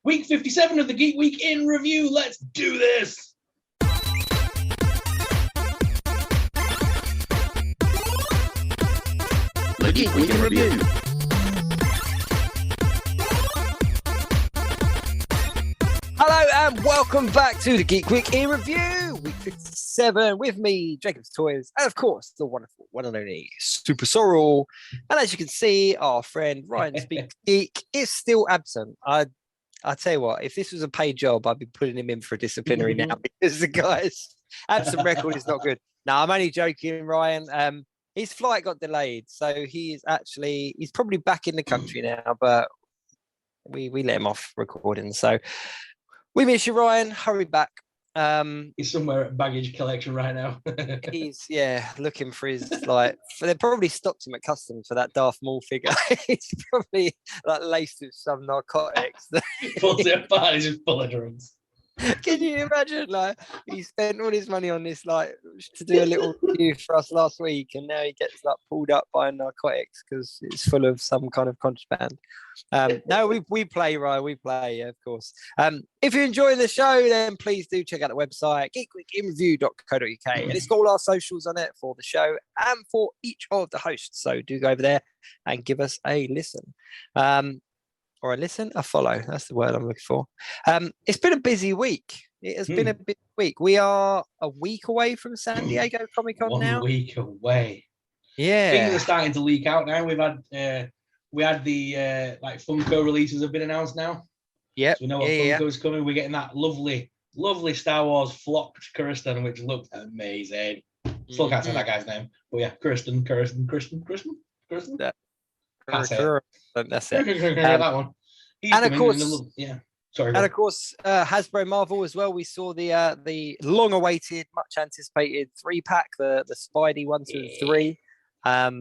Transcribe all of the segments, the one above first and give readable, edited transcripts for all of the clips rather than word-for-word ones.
Week 57 of the Geek Week in Review. Let's do this. The Geek Week in Review. Hello and welcome back to the Geek Week in Review, week 57, with me, Jacob's Toys, and of course, the wonderful, one and only SuperSorrell. And as you can see, our friend Ryan Speaks Geek is still absent. I tell you what, if this was a paid job, I'd be putting him in for a disciplinary now because the guy's absent record is not good. No, I'm only joking, Ryan. His flight got delayed, so he's probably back in the country now, but we let him off recording. So we miss you, Ryan. Hurry back. He's somewhere at baggage collection right now. He's looking for his they probably stopped him at customs for that Darth Maul figure. He's probably laced with some narcotics. He pulls it apart, he's just full of drugs. Can you imagine? He spent all his money on this to do a little review for us last week, and now he gets pulled up by narcotics because it's full of some kind of contraband. No, we play, Ryan. We play, of course. If you're enjoying the show, then please do check out the website geekweekinreview.co.uk, and it's got all our socials on it for the show and for each of the hosts. So do go over there and give us a listen. Or a follow. That's the word I'm looking for. It's been a busy week. It has been a busy week. We are a week away from San Diego Comic Con now. 1 week away. Yeah. Things are starting to leak out now. We had the Funko releases have been announced now. Yep. So we know what Funko's coming. We're getting that lovely Star Wars flocked Kirsten, which looked amazing. Still can't say that guy's name. But yeah, Kirsten. That's it. That one. And of course, Sorry. And of course, Hasbro Marvel as well. We saw the long-awaited, much-anticipated 3-pack, the Spidey 1, 2, and 3. I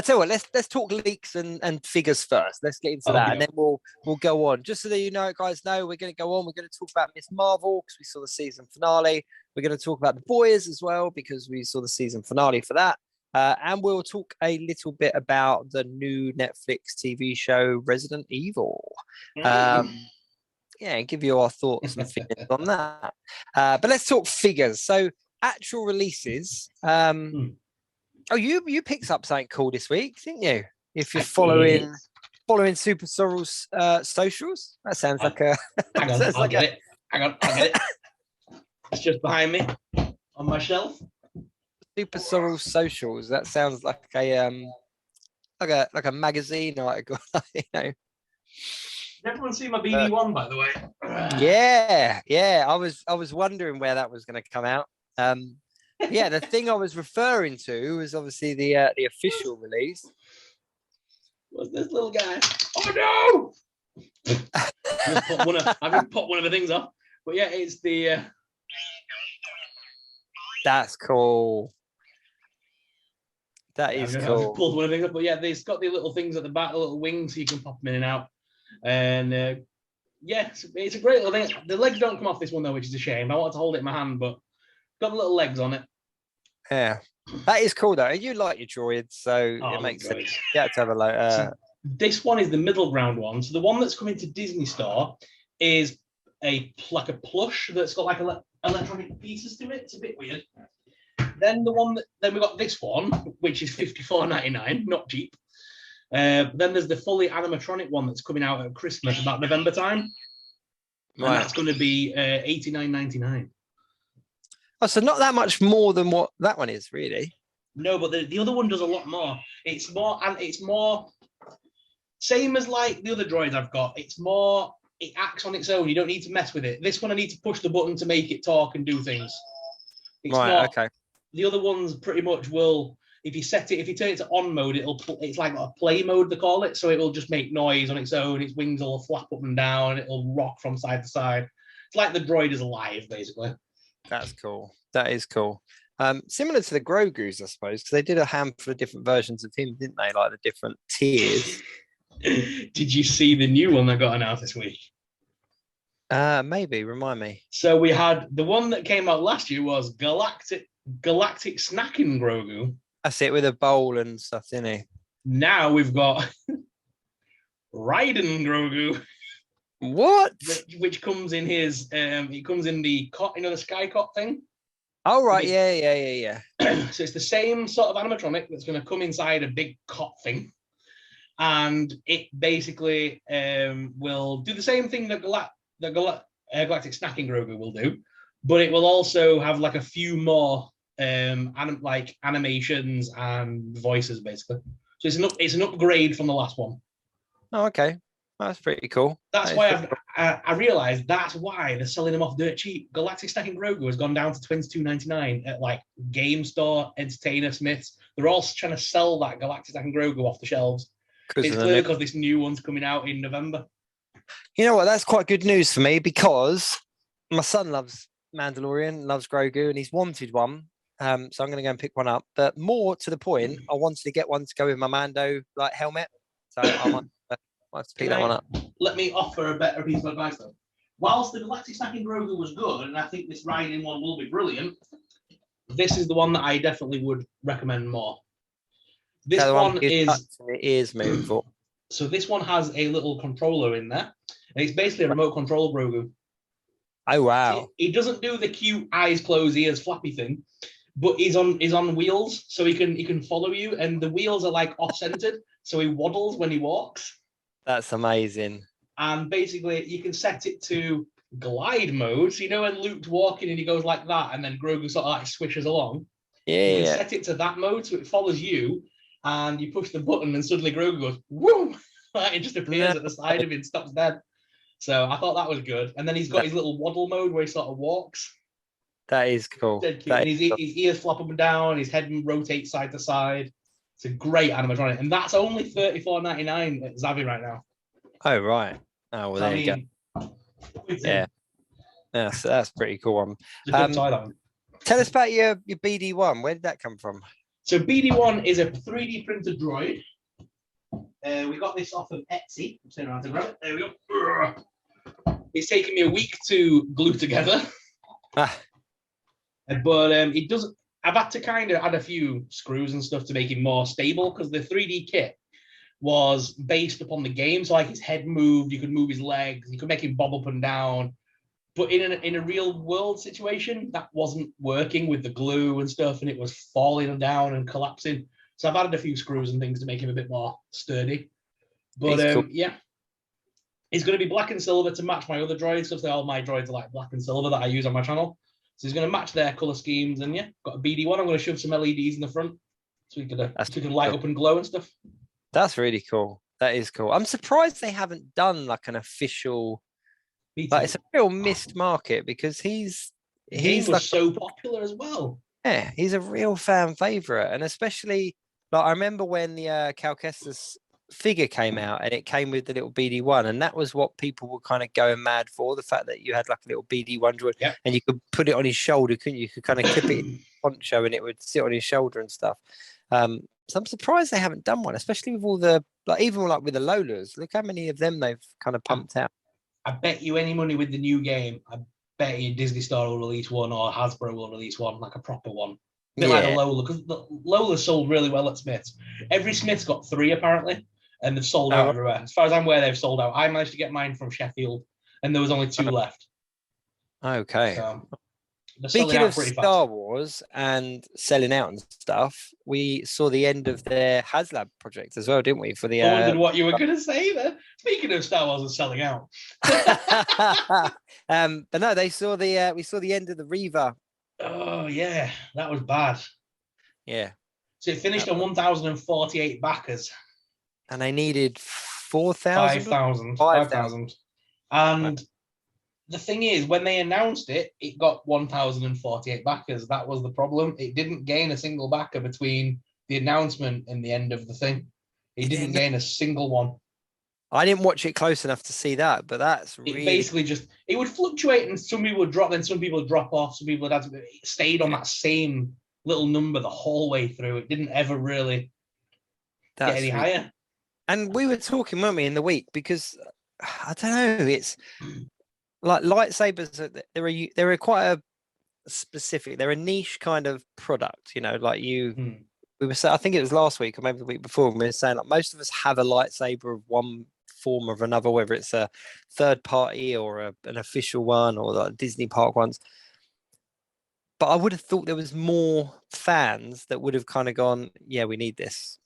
tell you what, let's talk leaks and figures first. Let's get into that, and then we'll go on. Just so that you guys know, we're going to go on. We're going to talk about Miss Marvel because we saw the season finale. We're going to talk about the boys as well because we saw the season finale for that. And we'll talk a little bit about the new Netflix TV show Resident Evil. And give you our thoughts and feelings on that. But let's talk figures. So actual releases. You picked up something cool this week, didn't you? If you're following SuperSorrell's socials, that sounds like a. Hang on, I'll get it. It's just behind me on my shelf. SuperSorrell socials. That sounds like a magazine article. Did everyone see my BB1, by the way? Yeah. I was wondering where that was going to come out. The thing I was referring to was obviously the official release. What's this little guy? Oh no! I've just popped one of the things off. But yeah, it's the. That's cool. That is cool. I've pulled one of the things up, but yeah, it's got the little things at the back, the little wings, so you can pop them in and out. And it's a great little thing. The legs don't come off this one though, which is a shame. I wanted to hold it in my hand, but got the little legs on it. Yeah, that is cool though. You like your droids, so it makes sense. You have to have a So this one is the middle ground one. So the one that's coming to Disney Store is a plush that's got electronic pieces to it. It's a bit weird. Then we got this one, which is $54.99, not cheap. Then there's the fully animatronic one that's coming out at Christmas, about November time. And that's going to be $89.99. Oh, so not that much more than what that one is, really. No, but the other one does a lot more. It's more same as the other droids I've got. It acts on its own. You don't need to mess with it. This one I need to push the button to make it talk and do things. Okay. The other ones pretty much will. If you turn it to on mode, it's like a play mode they call it. So it will just make noise on its own. Its wings will flap up and down. It'll rock from side to side. It's like the droid is alive, basically. That's cool. That is cool. Similar to the Grogu's, I suppose, because they did a handful of different versions of him, didn't they? Like the different tiers. Did you see the new one that got announced this week? Maybe. Remind me. So we had the one that came out last year was Galactic Snacking Grogu. That's it, with a bowl and stuff, didn't he? Now we've got Raiden Grogu. What? which comes in his it comes in the cot, the sky cot thing. Oh right, yeah. So it's the same sort of animatronic that's going to come inside a big cot thing, and it basically will do the same thing that Galactic Snacking Grogu will do, but it will also have like a few more animations and voices basically. So it's an upgrade from the last one. Oh, okay. That's pretty cool. That's why I realized that's why they're selling them off dirt cheap. Galactic Snacking Grogu has gone down to $22.99 at like Game Store, Entertainer, Smiths. They're all trying to sell that Galactic Snacking Grogu off the shelves. It's clearly because this new one's coming out in November. You know what? That's quite good news for me because my son loves Mandalorian, loves Grogu, and he's wanted one. So I'm going to go and pick one up. But more to the point, I wanted to get one to go with my Mando like helmet. So I might have to pick that one up. Let me offer a better piece of advice though. Whilst the Galactic Snacking Grogu was good, and I think this riding one will be brilliant, this is the one that I definitely would recommend more. This one is movable. So this one has a little controller in there, and it's basically a remote control Grogu. Oh wow! He doesn't do the cute eyes closed, ears flappy thing, but he's on wheels, so he can follow you, and the wheels are like off centered, so he waddles when he walks. That's amazing. And basically, you can set it to glide mode. So when Luke's walking and he goes like that, and then Grogu sort of like swishes along. Yeah. You can set it to that mode, so it follows you, and you push the button, and suddenly Grogu goes woo! It just appears at the side of him and stops dead. So I thought that was good. And then he's got his little waddle mode where he sort of walks. That is cool. And his ears flop up and down, his head rotates side to side. It's a great animatronic, and that's only $34.99 at Zavvi right now. Oh right. Oh well, there you go. Yeah, that's pretty cool one. It's a good toy, that one. Tell us about your BD1. Where did that come from? So BD1 is a 3D printed droid. We got this off of Etsy. I'm turning around to grab it. There we go. It's taken me a week to glue together. But it doesn't. I've had to kind of add a few screws and stuff to make it more stable because the 3D kit was based upon the game. So like his head moved, you could move his legs, you could make him bob up and down. But in a real world situation, that wasn't working with the glue and stuff, and it was falling down and collapsing. So I've added a few screws and things to make him a bit more sturdy. But cool. Yeah, it's going to be black and silver to match my other droids because all my droids are like black and silver that I use on my channel. So he's going to match their color schemes, and yeah, got a BD1. I'm going to shove some LEDs in the front so we can light up and glow and stuff. That's really cool. That is cool. I'm surprised they haven't done like an official. But it's a real missed market because he's like so popular as well. Yeah, he's a real fan favorite, and especially like I remember when the Cal Kestis figure came out and it came with the little BD1, and that was what people were kind of going mad for, the fact that you had like a little BD1 droid. Yep. And you could put it on his shoulder, couldn't you? You could kind of clip it in poncho and it would sit on his shoulder and stuff. So I'm surprised they haven't done one, especially with all the even like with the Lolas. Look how many of them they've kind of pumped out. I bet you any money with the new game, I bet you Disney Store will release one or Hasbro will release one, like a proper one. Like a Lola, because the Lola sold really well at Smith's. Every Smith's got 3 apparently, and they've sold out everywhere. As far as I'm aware, they've sold out. I managed to get mine from Sheffield, and there was only 2 left. Okay. So, speaking of Star Wars and selling out and stuff, we saw the end of their HasLab project as well, didn't we? For the I wondered what you were going to say there. Speaking of Star Wars and selling out, but no, we saw the end of the Reva. Oh yeah, that was bad. Yeah. So it finished on 1,048 backers, and they needed 4,000, 5,000, and the thing is, when they announced it, it got 1,048 backers. That was the problem. It didn't gain a single backer between the announcement and the end of the thing. It didn't gain a single one. I didn't watch it close enough to see that, but that's really... It basically just... It would fluctuate, and some people would drop, then some people would drop off, some people would have to... It stayed on that same little number the whole way through. It didn't ever really get any higher. And we were talking, weren't we, in the week, because, I don't know, it's... Like lightsabers, they're quite a specific. They're a niche kind of product, Like we were saying, I think it was last week or maybe the week before. We were saying like most of us have a lightsaber of one form of another, whether it's a third party or an official one or the Disney park ones. But I would have thought there was more fans that would have kind of gone, yeah, we need this.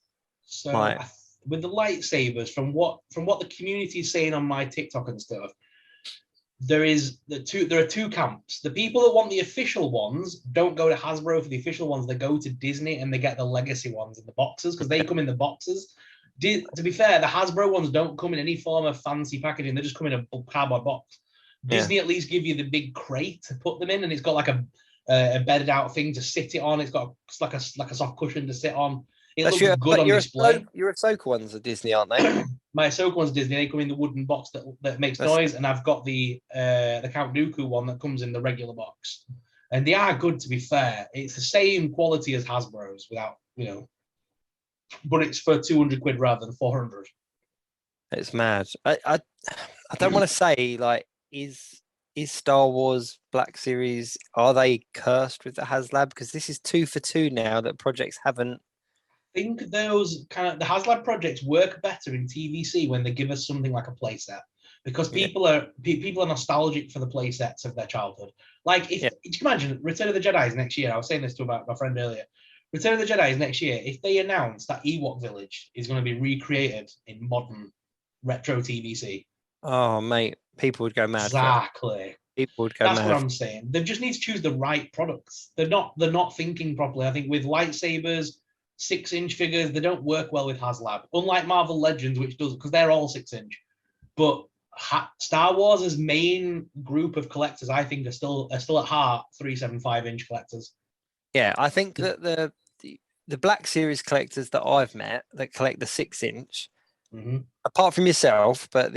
So Right. with the lightsabers, from what the community is saying on my TikTok and stuff, there are two camps. The people that want the official ones don't go to Hasbro for the official ones. They go to Disney and they get the legacy ones in the boxes because they come in the boxes. To be fair, the Hasbro ones don't come in any form of fancy packaging. They just come in a cardboard box. Disney at least give you the big crate to put them in, and it's got like a bedded out thing to sit it on. It's got like a soft cushion to sit on. It looks good on display. Your Ahsoka ones are Disney, aren't they? My Ahsoka one's Disney. They come in the wooden box that makes noise, and I've got the Count Dooku one that comes in the regular box. And they are good, to be fair. It's the same quality as Hasbro's, without but it's for 200 quid rather than 400. It's mad. I don't want to say like is Star Wars Black Series, are they cursed with the HasLab? Because this is 2 for 2 now that projects haven't. I think those the HasLab projects work better in TVC when they give us something like a playset, because people are nostalgic for the playsets of their childhood. Like if you can imagine Return of the Jedi is next year. I was saying this to my friend earlier. Return of the Jedi is next year. If they announce that Ewok Village is going to be recreated in modern retro TVC, oh mate, people would go mad. Exactly. People would go mad. That's what I'm saying. They just need to choose the right products. They're not thinking properly. I think with lightsabers, 6-inch figures, they don't work well with HasLab. Unlike Marvel Legends, which does, because they're all 6-inch. But Star Wars' main group of collectors, I think, are still at heart 375-inch collectors. Yeah, I think that the Black Series collectors that I've met that collect the 6-inch, apart from yourself, but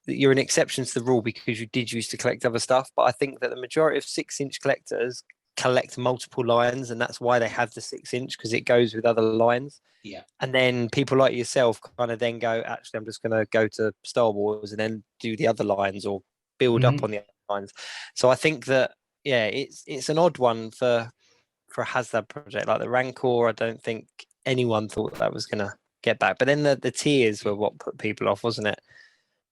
you're an exception to the rule because you did used to collect other stuff. But I think that the majority of 6-inch collectors collect multiple lines, and that's why they have the 6-inch, because it goes with other lines. Yeah. And then people like yourself kind of then go, actually, I'm just going to go to Star Wars and then do the other lines or build up on the other lines. So I think that it's an odd one for a HasLab project like the Rancor. I don't think anyone thought that was going to get back. But then the tiers were what put people off, wasn't it?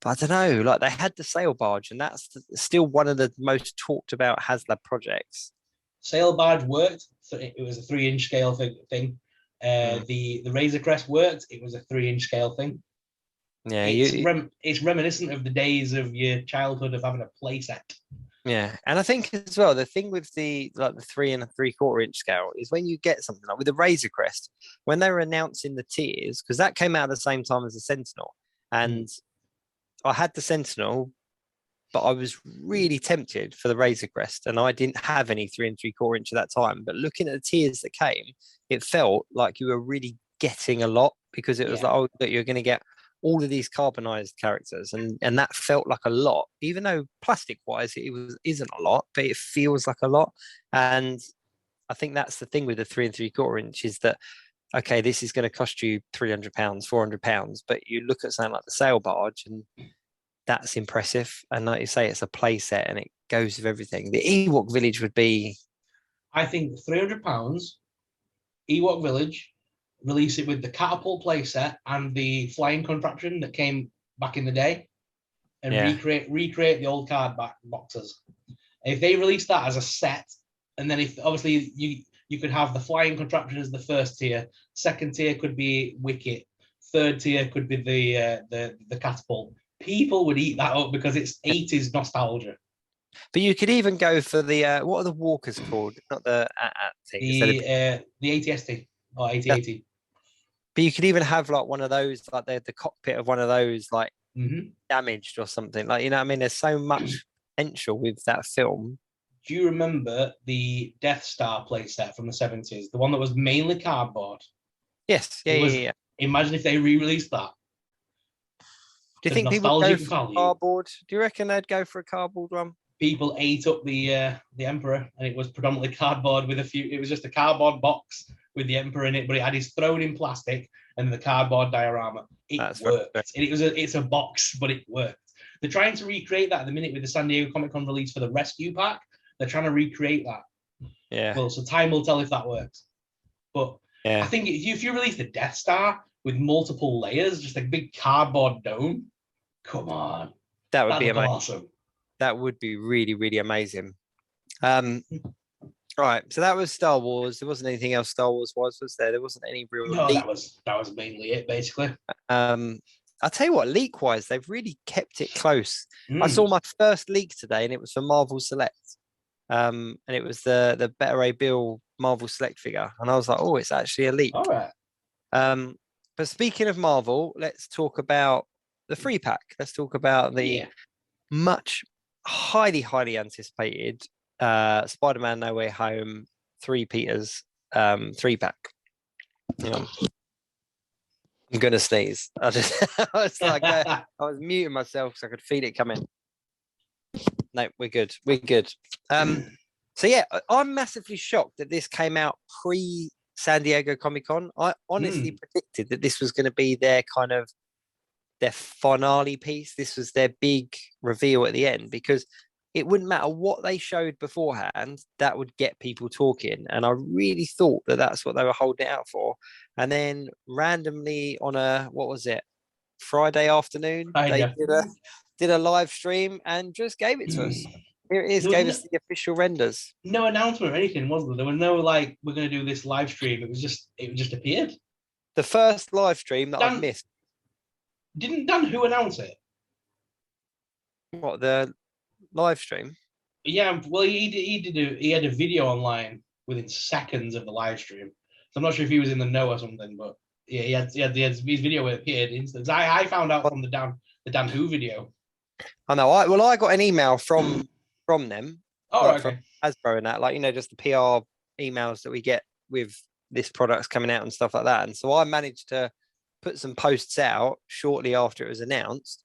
But I don't know. Like they had the sail barge, and that's still one of the most talked about HasLab projects. Sail barge worked. It was a 3-inch scale thing. The Razor Crest worked. It was a 3-inch scale thing. Yeah, it's reminiscent of the days of your childhood of having a play set. Yeah, and I think as well the thing with the 3 3/4-inch scale is when you get something like with the Razor Crest, when they were announcing the tiers, because that came out at the same time as the Sentinel, and I had the Sentinel, but I was really tempted for the Razor Crest, and I didn't have any 3 3/4-inch at that time. But looking at the tiers that came, it felt like you were really getting a lot, because it was like, that you're going to get all of these carbonized characters, and that felt like a lot, even though plastic wise isn't a lot, but it feels like a lot. And I think that's the thing with the 3 3/4-inch is that, okay, this is going to cost you £300, £400, but you look at something like the sail barge and that's impressive. And like you say, it's a play set and it goes with everything. The Ewok Village would be, I think, £300. Ewok Village, release it with the catapult playset and the flying contraption that came back in the day, and recreate the old card boxes. If they release that as a set, and then if obviously you could have the flying contraption as the first tier, second tier could be Wicket, third tier could be the catapult. People would eat that up because it's 80s nostalgia. But you could even go for the what are the walkers called? Not the the ATST or AT-80. But you could even have like one of those, like the cockpit of one of those, like damaged or something. Like, you know what I mean? There's so much potential with that film. Do you remember the Death Star playset from the 70s? The one that was mainly cardboard? Yes. Yeah. Imagine if they re-released that. Do you think people go for cardboard? Do you reckon they'd go for a cardboard one? People ate up the Emperor, and it was predominantly cardboard with it was just a cardboard box with the Emperor in it, but it had his throne in plastic and the cardboard diorama. It worked. It's a box, but it worked. They're trying to recreate that at the minute with the San Diego Comic-Con release for the Rescue Pack. They're trying to recreate that. Yeah. Well, so time will tell if that works. But I think if you release the Death Star with multiple layers, just a big cardboard dome, Come on. That would That'd be look amazing. awesome. That would be really, really amazing. Right, so that was Star Wars. There wasn't anything else Star Wars was there? There wasn't any real No, leak. that was mainly it, basically. I'll tell you what, leak-wise, they've really kept it close. I saw my first leak today, and it was for Marvel Select. And it was the Better Ray Bill Marvel Select figure. And I was like, oh, it's actually a leak. All right. But speaking of Marvel, let's talk about the free pack. Let's talk about the much highly, highly anticipated Spider-Man No Way Home 3 Peters 3-pack. I'm gonna sneeze. I was like, I was muting myself so I could feel it coming. No, we're good. We're good. So yeah, I'm massively shocked that this came out pre San Diego Comic-Con. I honestly predicted that this was going to be their kind of their finale piece. This was their big reveal at the end, because it wouldn't matter what they showed beforehand, that would get people talking. And I really thought that that's what they were holding it out for. And then randomly on what was it, Friday afternoon, they did a live stream and just gave it to us. Here it is, gave us the official renders. No announcement or anything, was there? There was no like, we're going to do this live stream. It just appeared. The first live stream that I've missed. Didn't Dan Who announce it? What, the live stream? Yeah, well, he had a video online within seconds of the live stream. So I'm not sure if he was in the know or something, but yeah, he had his video appeared instantly. I found out from the Dan Who video. I know. I got an email from them. Oh, okay. From Hasbro and that, like, just the PR emails that we get with this product's coming out and stuff like that. And so I managed to put some posts out shortly after it was announced,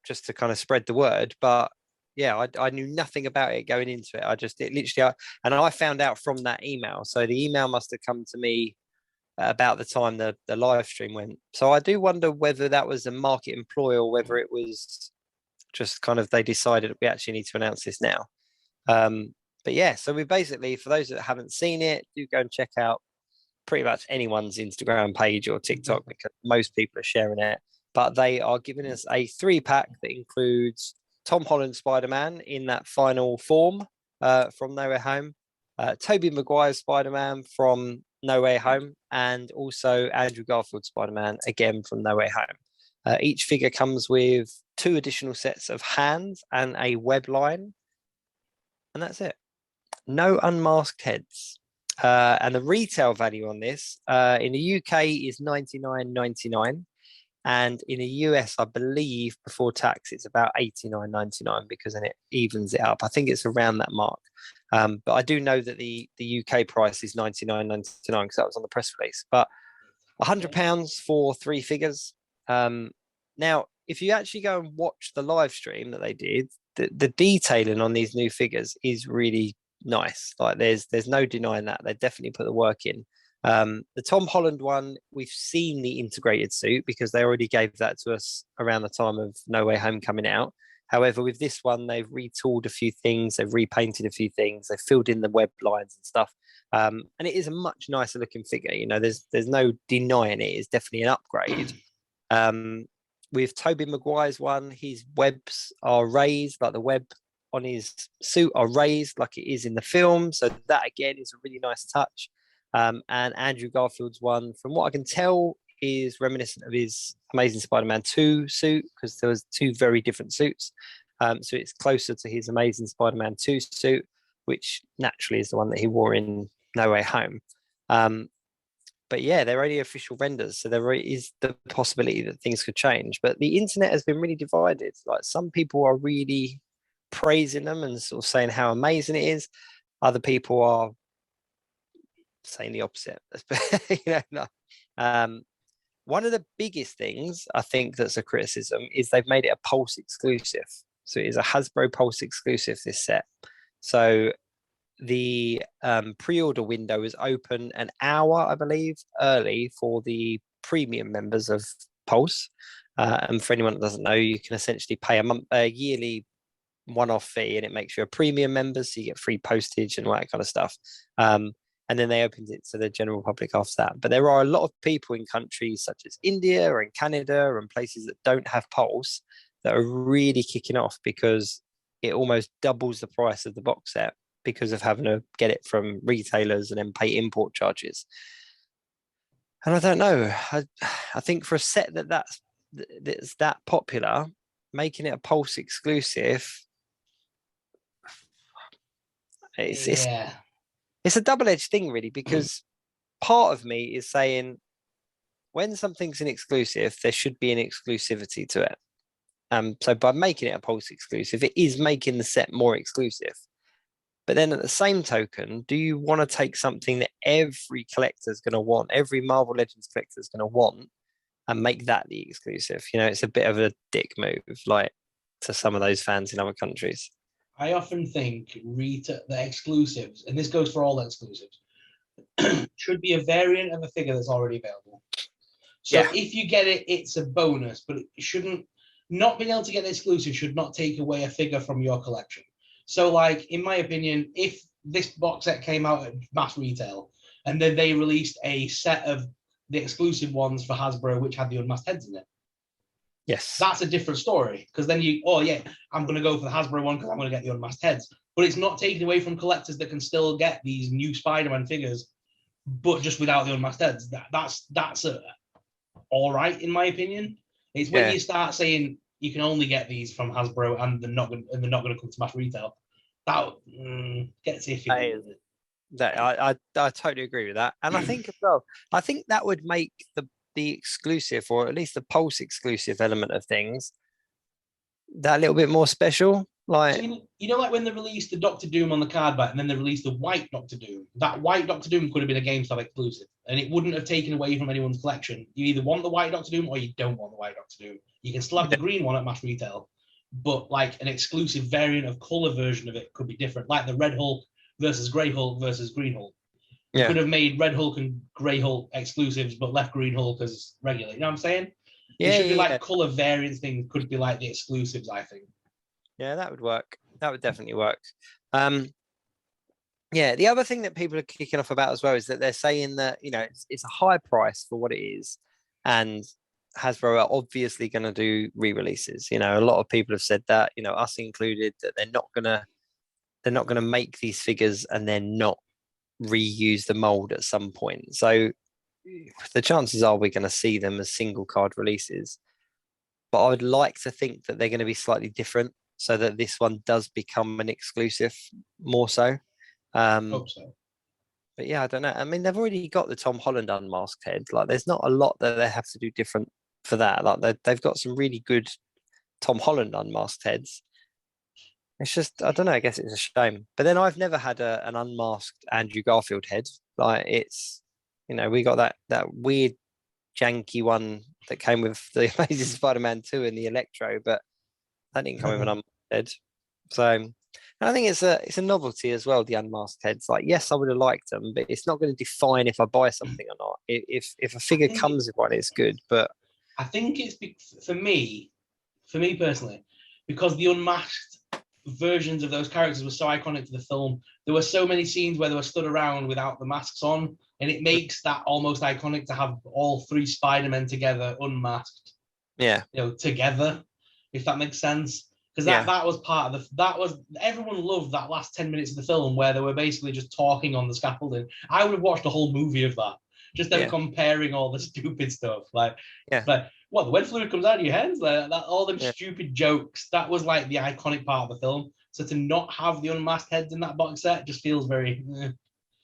just to kind of spread the word. But yeah, I knew nothing about it going into it. And I found out from that email. So the email must have come to me about the time the live stream went. So I do wonder whether that was a market employ or whether it was just kind of they decided we actually need to announce this now. But yeah, so we basically, for those that haven't seen it, do go and check out pretty much anyone's Instagram page or TikTok, because most people are sharing it. But they are giving us a 3-pack that includes Tom Holland Spider-Man in that final form from No Way Home, Tobey Maguire Spider-Man from No Way Home, and also Andrew Garfield Spider-Man again from No Way Home. Each figure comes with 2 additional sets of hands and a web line, and that's it. No unmasked heads. And the retail value on this in the UK is $99.99, and in the US, I believe before tax, it's about $89.99, because then it evens it up. I think it's around that mark. But I do know that the UK price is $99.99, because that was on the press release. But £100 for 3 figures. Now, if you actually go and watch the live stream that they did, the detailing on these new figures is really nice. Like there's no denying that. They definitely put the work in. The Tom Holland one, we've seen the integrated suit, because they already gave that to us around the time of No Way Home coming out. However, with this one, they've retooled a few things, they've repainted a few things, they've filled in the web lines and stuff. And it is a much nicer looking figure. There's no denying it. It's definitely an upgrade. With Tobey Maguire's one, his webs are raised, like the web on his suit are raised like it is in the film. So that again is a really nice touch. And Andrew Garfield's one, from what I can tell, is reminiscent of his Amazing Spider-Man 2 suit, because there was 2 very different suits. So it's closer to his Amazing Spider-Man 2 suit, which naturally is the one that he wore in No Way Home. But yeah, they're only official renders, so there is the possibility that things could change. But the internet has been really divided. Like, some people are really praising them and sort of saying how amazing it is. Other people are saying the opposite. One of the biggest things I think that's a criticism is they've made it a Pulse exclusive. So it is a Hasbro Pulse exclusive, this set. So the pre-order window is open an hour, I believe, early for the premium members of Pulse. And for anyone that doesn't know, you can essentially pay a yearly one-off fee, and it makes you a premium member, so you get free postage and all that kind of stuff. and then they opened it to the general public after that. But there are a lot of people in countries such as India and Canada and places that don't have Pulse that are really kicking off because it almost doubles the price of the box set because of having to get it from retailers and then pay import charges. And I don't know. I think for a set that's that popular, making it a Pulse exclusive, it's a double-edged thing, really, because part of me is saying when something's an exclusive, there should be an exclusivity to it. So by making it a Pulse exclusive, it is making the set more exclusive. But then at the same token, do you want to take something that every collector is going to want, every Marvel Legends collector is going to want, and make that the exclusive? You know, it's a bit of a dick move, like to some of those fans in other countries. I often think the exclusives, and this goes for all exclusives, should be a variant of a figure that's already available. So if you get it, it's a bonus, but it shouldn't. Not being able to get the exclusive should not take away a figure from your collection. So, like, in my opinion, if this box set came out at mass retail and then they released a set of the exclusive ones for Hasbro, which had the unmasked heads in it, yes, that's a different story. Because then I'm going to go for the Hasbro one because I'm going to get the unmasked heads. But it's not taken away from collectors that can still get these new Spider-Man figures, but just without the unmasked heads. That's all right, in my opinion. It's when you start saying you can only get these from Hasbro and they're not going to come to mass retail. That gets iffy. I totally agree with that, and I think as well, I think that would make the exclusive, or at least the Pulse exclusive element of things, that little bit more special. Like, so like when they released the Doctor Doom on the card back, and then they released the white Doctor Doom. That white Doctor Doom could have been a GameStop exclusive, and it wouldn't have taken away from anyone's collection. You either want the white Doctor Doom or you don't want the white Doctor Doom. You can still have the green one at mass retail, but like an exclusive variant of color version of it could be different, like the Red Hulk versus Grey Hulk versus Green Hulk. You could have made Red Hulk and Grey Hulk exclusives, but left Green Hulk as regular. You know what I'm saying? It should be like color variants things could be like the exclusives, I think. Yeah, that would work. That would definitely work. The other thing that people are kicking off about as well is that they're saying that, you know, it's a high price for what it is, and Hasbro are obviously going to do re-releases. You know, a lot of people have said that, you know, us included, that they're not gonna make these figures and then not reuse the mold at some point. So the chances are we're going to see them as single card releases. But I would like to think that they're going to be slightly different, so that this one does become an exclusive more so. Hope so. But yeah, I don't know. I mean, they've already got the Tom Holland unmasked head. Like, there's not a lot that they have to do different for that. Like, they've got some really good Tom Holland unmasked heads. It's just, I don't know, I guess it's a shame. But then I've never had an unmasked Andrew Garfield head. Like, it's, you know, we got that weird janky one that came with the Amazing Spider-Man 2 and the Electro, but that didn't come with an unmasked head. So I think it's a novelty as well, the unmasked heads. Like, yes, I would have liked them, but it's not going to define if I buy something or not. If a figure comes with one, it's good. But I think it's for me personally, because the unmasked versions of those characters were so iconic to the film. There were so many scenes where they were stood around without the masks on, and it makes that almost iconic to have all three Spider-Men together, unmasked. Yeah, you know, together, if that makes sense. Because that was part of everyone loved that last 10 minutes of the film where they were basically just talking on the scaffolding. I would have watched a whole movie of that, just them comparing all the stupid stuff. Like what, the wet fluid comes out of your hands? Like that, all them stupid jokes. That was like the iconic part of the film. So to not have the unmasked heads in that box set just feels very.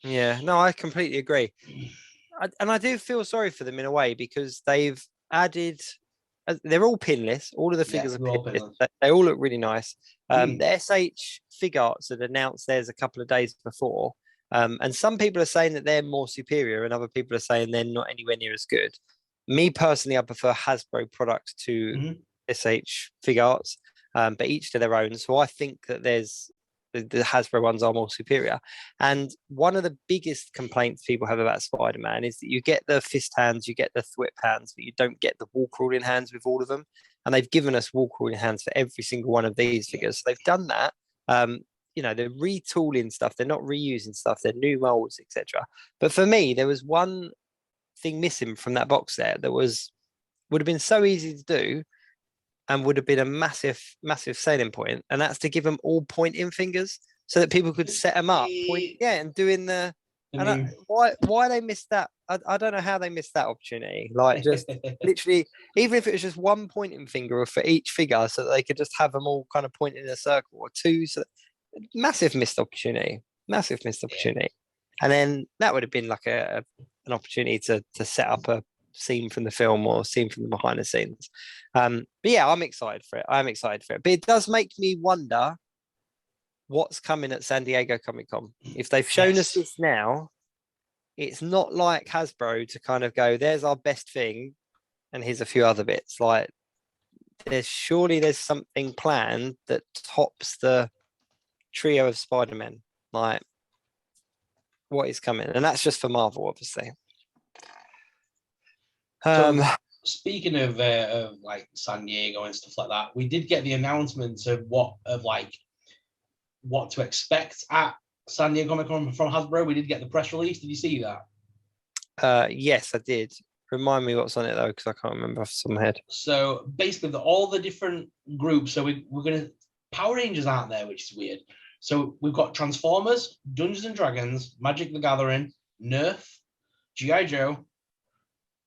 Yeah, no, I completely agree. And I do feel sorry for them in a way, because they've added. They're all pinless. All of the figures are pinless. They all look really nice. The SH Fig Arts had announced theirs a couple of days before. And some people are saying that they're more superior, and other people are saying they're not anywhere near as good. Me personally, I prefer Hasbro products to SH Fig Arts, but each to their own. So I think that there's the Hasbro ones are more superior. And one of the biggest complaints people have about Spider-Man is that you get the fist hands, you get the thwip hands, but you don't get the wall crawling hands with all of them. And they've given us wall crawling hands for every single one of these figures. So they've done that. they're retooling stuff, they're not reusing stuff, they're new molds, etc. But for me, there was one thing missing from that box set that would have been so easy to do and would have been a massive selling point, and that's to give them all pointing fingers so that people could set them up, and doing the. Why they missed that? I don't know how they missed that opportunity. Like, just literally, even if it was just one pointing finger for each figure, so that they could just have them all kind of pointing in a circle or two. So massive missed opportunity. And then that would have been like an opportunity to set up a scene from the film or scene from the behind the scenes. But yeah, I'm excited for it. But it does make me wonder what's coming at San Diego Comic-Con. If they've shown us this now, it's not like Hasbro to kind of go, there's our best thing, and here's a few other bits. Like, there's something planned that tops the trio of Spider-Man. Like, what is coming? And that's just for Marvel, obviously. So, speaking of like San Diego and stuff like that, we did get the announcements of what to expect at San Diego Comic-Con from Hasbro. We did get the press release. Did you see that? Yes, I did. Remind me what's on it though, because I can't remember off the top of my head. So basically, all the different groups. So we're gonna Power Rangers aren't there, which is weird. So we've got Transformers, Dungeons and Dragons, Magic the Gathering, Nerf, G.I. Joe,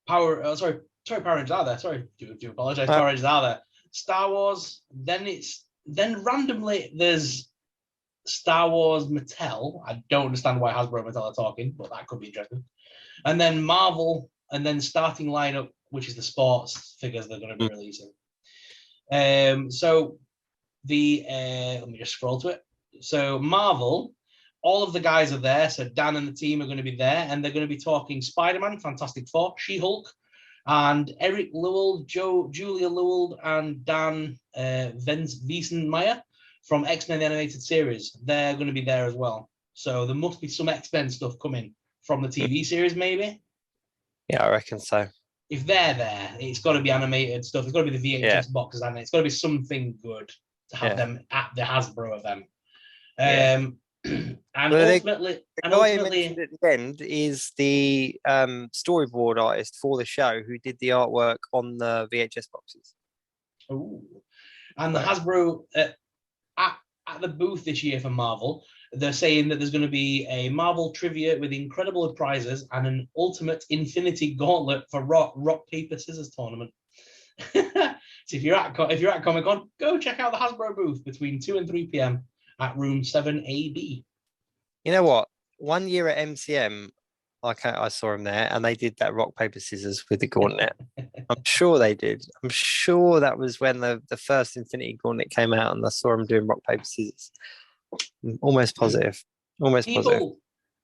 Power Rangers are there. Sorry, do apologize. Power Rangers are there. Star Wars. Then randomly there's Star Wars Mattel. I don't understand why Hasbro and Mattel are talking, but that could be interesting. And then Marvel, and then starting lineup, which is the sports figures they're going to be releasing. So let me just scroll to it. So Marvel, all of the guys are there. So Dan and the team are going to be there, and they're going to be talking Spider-Man, Fantastic Four, She-Hulk, and Eric Lewald, Julia Lewald, and Dan Wiesenmeyer from X-Men the Animated Series. They're going to be there as well. So there must be some X-Men stuff coming from the TV series, maybe. Yeah, I reckon so. If they're there, it's got to be animated stuff. It's got to be the VHS boxes, and it's got to be something good to have them at the Hasbro event. And ultimately, at the end is the storyboard artist for the show who did the artwork on the VHS boxes. Oh, and the Hasbro at the booth this year for Marvel, they're saying that there's going to be a Marvel trivia with incredible prizes and an ultimate Infinity Gauntlet for rock paper scissors tournament. So if you're at Comic-Con, go check out the Hasbro booth between 2 and 3 p.m. at room 7AB. You know what? One year at MCM, I saw him there, and they did that rock paper scissors with the gauntlet. I'm sure they did. I'm sure that was when the first Infinity Gauntlet came out, and I saw him doing rock paper scissors. Almost positive.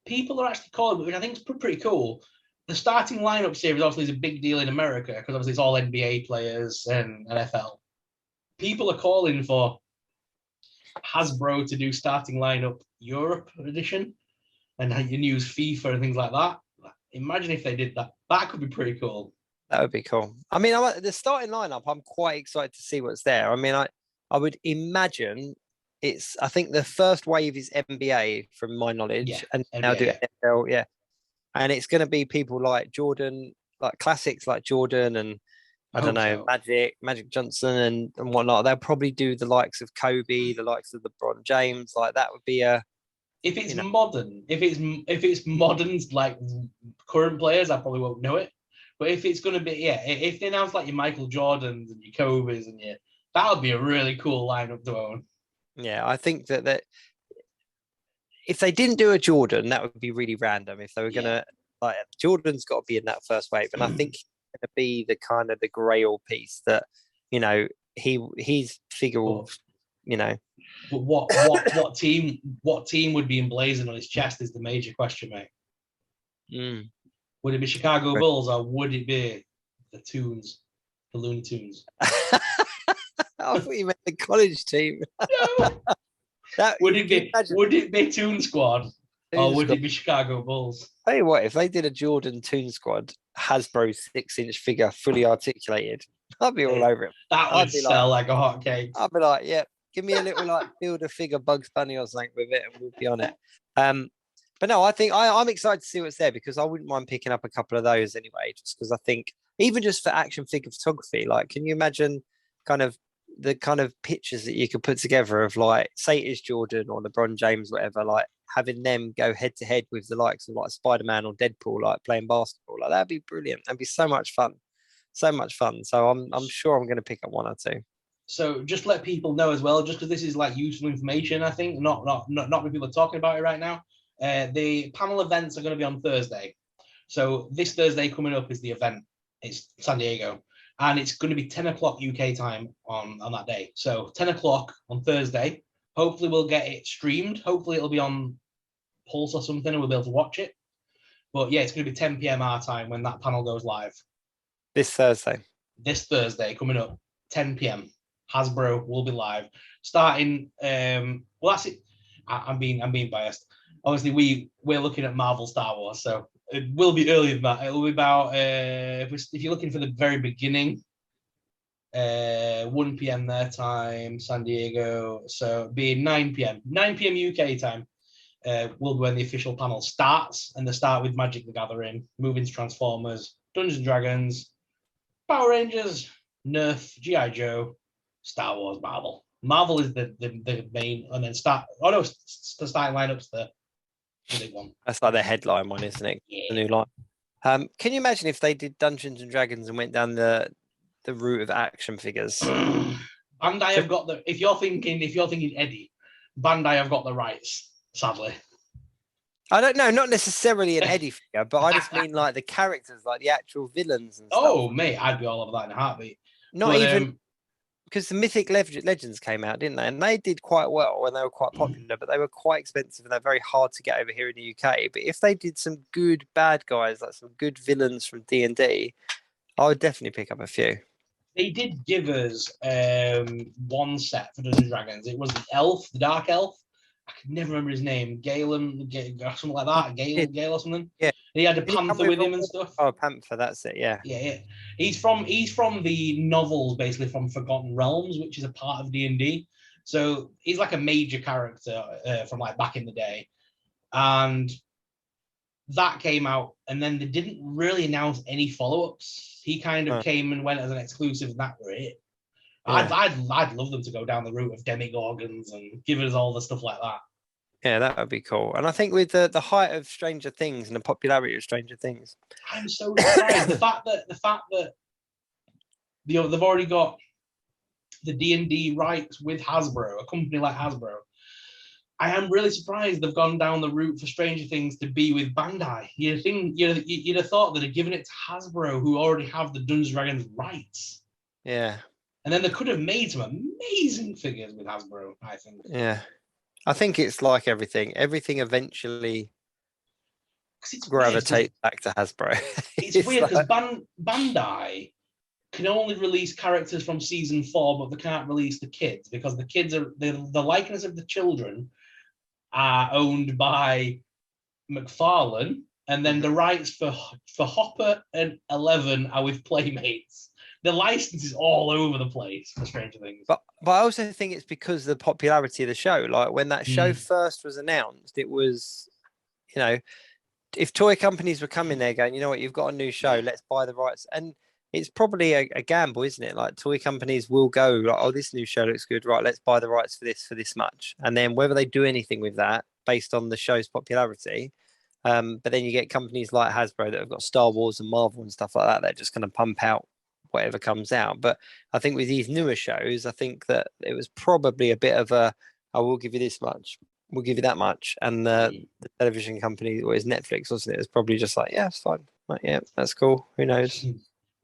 People are actually calling it, which I think is pretty cool. The starting lineup series obviously is a big deal in America because obviously it's all NBA players and NFL. People are calling for Hasbro to do starting lineup Europe edition, and you use FIFA and things like that. Imagine if they did that. That could be pretty cool. That would be cool. I mean, the starting lineup, I'm quite excited to see what's there. I mean, I would imagine I think the first wave is NBA from my knowledge, and now do NFL, and it's going to be people like Jordan, like classics like Jordan and I don't know, so. Magic Johnson and whatnot. They'll probably do the likes of Kobe, the likes of LeBron James. Like that would be a. If it's modern, if it's modern like current players, I probably won't know it. But if it's going to be, if they announce like your Michael Jordans and your Kobe's and that would be a really cool lineup to own. Yeah, I think that if they didn't do a Jordan, that would be really random. If they were going to, like, Jordan's got to be in that first wave. And I think he's going to be the kind of the grail piece that, his figure will, But what team would be emblazoned on his chest is the major question, mate. Mm. Would it be Chicago Bulls or would it be the Looney Tunes? I thought you meant the college team. No. Would it be Toon Squad or would it be Chicago Bulls? Tell you what, if they did a Jordan Toon Squad Hasbro 6-inch figure fully articulated, I'd be all over it. That would sell like a hotcake. I'd be like, Give me a little like build a figure Bugs Bunny or something with it, and we'll be on it. But no, I think I'm excited to see what's there because I wouldn't mind picking up a couple of those anyway, just because I think even just for action figure photography, like, can you imagine the kind of pictures that you could put together of like, say it is Jordan or LeBron James, whatever, like having them go head to head with the likes of like Spider-Man or Deadpool, like playing basketball, like that'd be brilliant. That'd be so much fun, so much fun. So I'm sure I'm going to pick up one or two. So just let people know as well, just because this is like useful information, I think, not many people are talking about it right now. The panel events are going to be on Thursday. So this Thursday coming up is the event. It's San Diego. And it's going to be 10 o'clock UK time on that day. So 10 o'clock on Thursday. Hopefully we'll get it streamed. Hopefully it'll be on Pulse or something and we'll be able to watch it. But yeah, it's going to be 10 p.m. our time when that panel goes live. This Thursday. This Thursday coming up, 10 p.m. Hasbro will be live. Starting, well, that's it. I'm being biased. Obviously, we're looking at Marvel Star Wars, so it will be earlier than that. It will be about, if you're looking for the very beginning, 1 p.m. their time, San Diego. So it'll be 9 p.m. UK time will be when the official panel starts, and they start with Magic the Gathering, moving to Transformers, Dungeons and Dragons, Power Rangers, Nerf, G.I. Joe, Star Wars, Marvel. Marvel is the main, and then the starting lineup's the big one. That's like the headline one, isn't it? Yeah. The new line. Can you imagine if they did Dungeons and Dragons and went down the route of action figures? Bandai have got the. If you're thinking Eddie, Bandai have got the rights. Sadly, I don't know, not necessarily an Eddie figure, but I just mean like the characters, like the actual villains and stuff. Oh, mate, I'd be all over that in a heartbeat. Not even because the Mythic Legends came out, didn't they? And they did quite well and they were quite popular, but they were quite expensive and they're very hard to get over here in the UK. But if they did some good bad guys, like some good villains from D&D, I would definitely pick up a few. They did give us one set for Dungeons and Dragons. It was the elf, the dark elf. I can never remember his name. Galen, something like that. Gale or something. Yeah. He had a panther with him and stuff. Oh, a panther, that's it, yeah. Yeah. He's from the novels, basically, from Forgotten Realms, which is a part of D&D. So he's like a major character from like back in the day. And that came out, and then they didn't really announce any follow-ups. He kind of came and went as an exclusive, and that were it. Yeah. I'd love them to go down the route of Demigorgons and give us all the stuff like that. Yeah, that would be cool. And I think with the height of Stranger Things and the popularity of Stranger Things, I'm so surprised. the fact that they've already got the D&D rights with Hasbro, a company like Hasbro. I am really surprised they've gone down the route for Stranger Things to be with Bandai. You'd have thought that they'd given it to Hasbro, who already have the Dungeons & Dragons rights. Yeah. And then they could have made some amazing figures with Hasbro, I think. Yeah. I think it's like everything. Everything eventually gravitates back to Hasbro. It's weird because Bandai can only release characters from season 4, but they can't release the kids because the kids are the likeness of the children are owned by McFarlane, and then the rights for Hopper and 11 are with Playmates. The license is all over the place for Stranger Things. But I also think it's because of the popularity of the show. Like when that show first was announced, it was, if toy companies were coming there going, you know what, you've got a new show, let's buy the rights. And it's probably a gamble, isn't it? Like toy companies will go, like, oh, this new show looks good, right, let's buy the rights for this much. And then whether they do anything with that based on the show's popularity, but then you get companies like Hasbro that have got Star Wars and Marvel and stuff like that, they're just going to pump out whatever comes out. But I think with these newer shows, I think that it was probably a bit of a, I will give you this much, we'll give you that much. And the television company, or is Netflix, wasn't it? It's probably just like, yeah, it's fine. Like, yeah, that's cool. Who knows?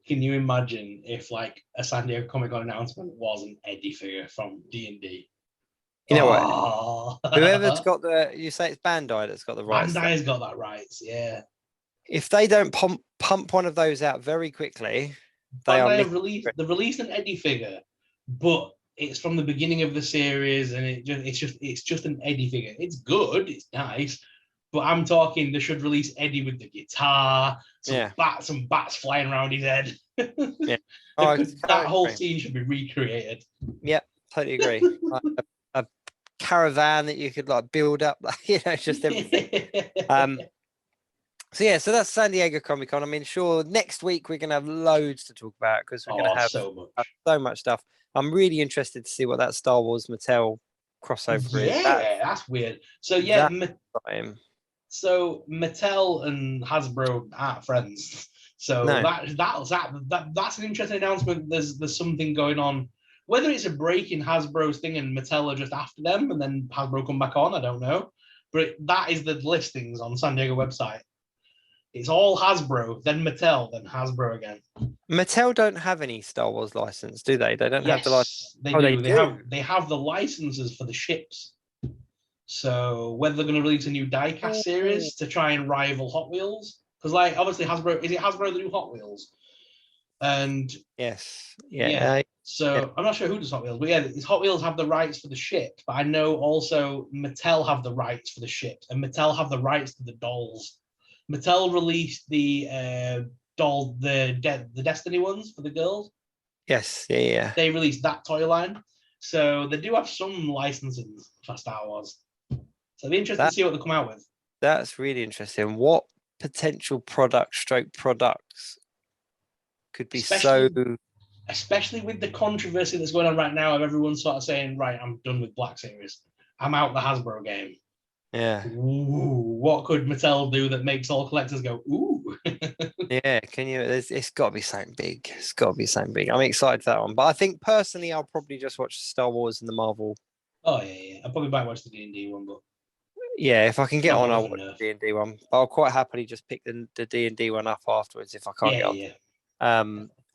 Can you imagine if like a San Diego Comic-Con announcement was an Eddie figure from D&D? You know what? Whoever's got you say it's Bandai that's got the rights. Bandai's got that rights, yeah. If they don't pump one of those out very quickly, they've released an Eddie figure, but it's from the beginning of the series, and it's just an Eddie figure. It's good, it's nice, but I'm talking they should release Eddie with the guitar, some bats flying around his head. Yeah, that whole scene should be recreated. Yeah, Totally agree. Like a caravan that you could like build up, just everything. So yeah, so that's San Diego Comic Con. I mean, sure, next week we're gonna have loads to talk about because we're gonna have so much stuff. I'm really interested to see what that Star Wars Mattel crossover is. That's weird. So yeah, so Mattel and Hasbro aren't friends. So No. that's an interesting announcement. There's something going on. Whether it's a break in Hasbro's thing and Mattel are just after them and then Hasbro come back on, I don't know. But that is the listings on San Diego website. It's all Hasbro, then Mattel, then Hasbro again. Mattel don't have any Star Wars license, do they? They don't have the license. They do. They have the licenses for the ships. So whether they're going to release a new diecast series to try and rival Hot Wheels, because like obviously Hasbro, is it Hasbro that do Hot Wheels? And yes, So I'm not sure who does Hot Wheels, but yeah, Hot Wheels have the rights for the ship. But I know also Mattel have the rights for the ships, and Mattel have the rights to the dolls. Mattel released the doll, the Destiny ones for the girls. Yes, yeah. They released that toy line, so they do have some licensing for Star Wars. So it'll be interesting to see what they come out with. That's really interesting. What potential products could be especially with the controversy that's going on right now of everyone sort of saying, right, I'm done with Black Series. I'm out the Hasbro game. Yeah. Ooh, what could Mattel do that makes all collectors go, ooh? Yeah, it's got to be something big. It's got to be something big. I'm excited for that one. But I think personally, I'll probably just watch Star Wars and the Marvel. Oh, yeah. I probably might watch the D&D one, but... Yeah, if I can get on, I'll watch the D&D one. But I'll quite happily just pick the D&D one up afterwards if I can't get on. Yeah.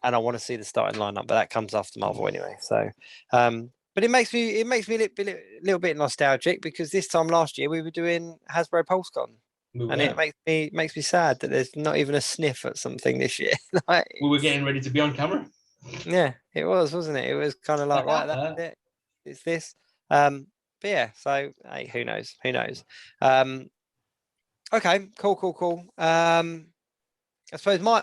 And I want to see the starting lineup, but that comes after Marvel anyway. So, but it makes me a little bit nostalgic because this time last year we were doing Hasbro PulseCon, and it makes me sad that there's not even a sniff at something this year. We were getting ready to be on camera. Yeah, it was, wasn't it? It was kind of like right, that's it. It's this. But yeah, so hey, who knows? Okay, cool. I suppose my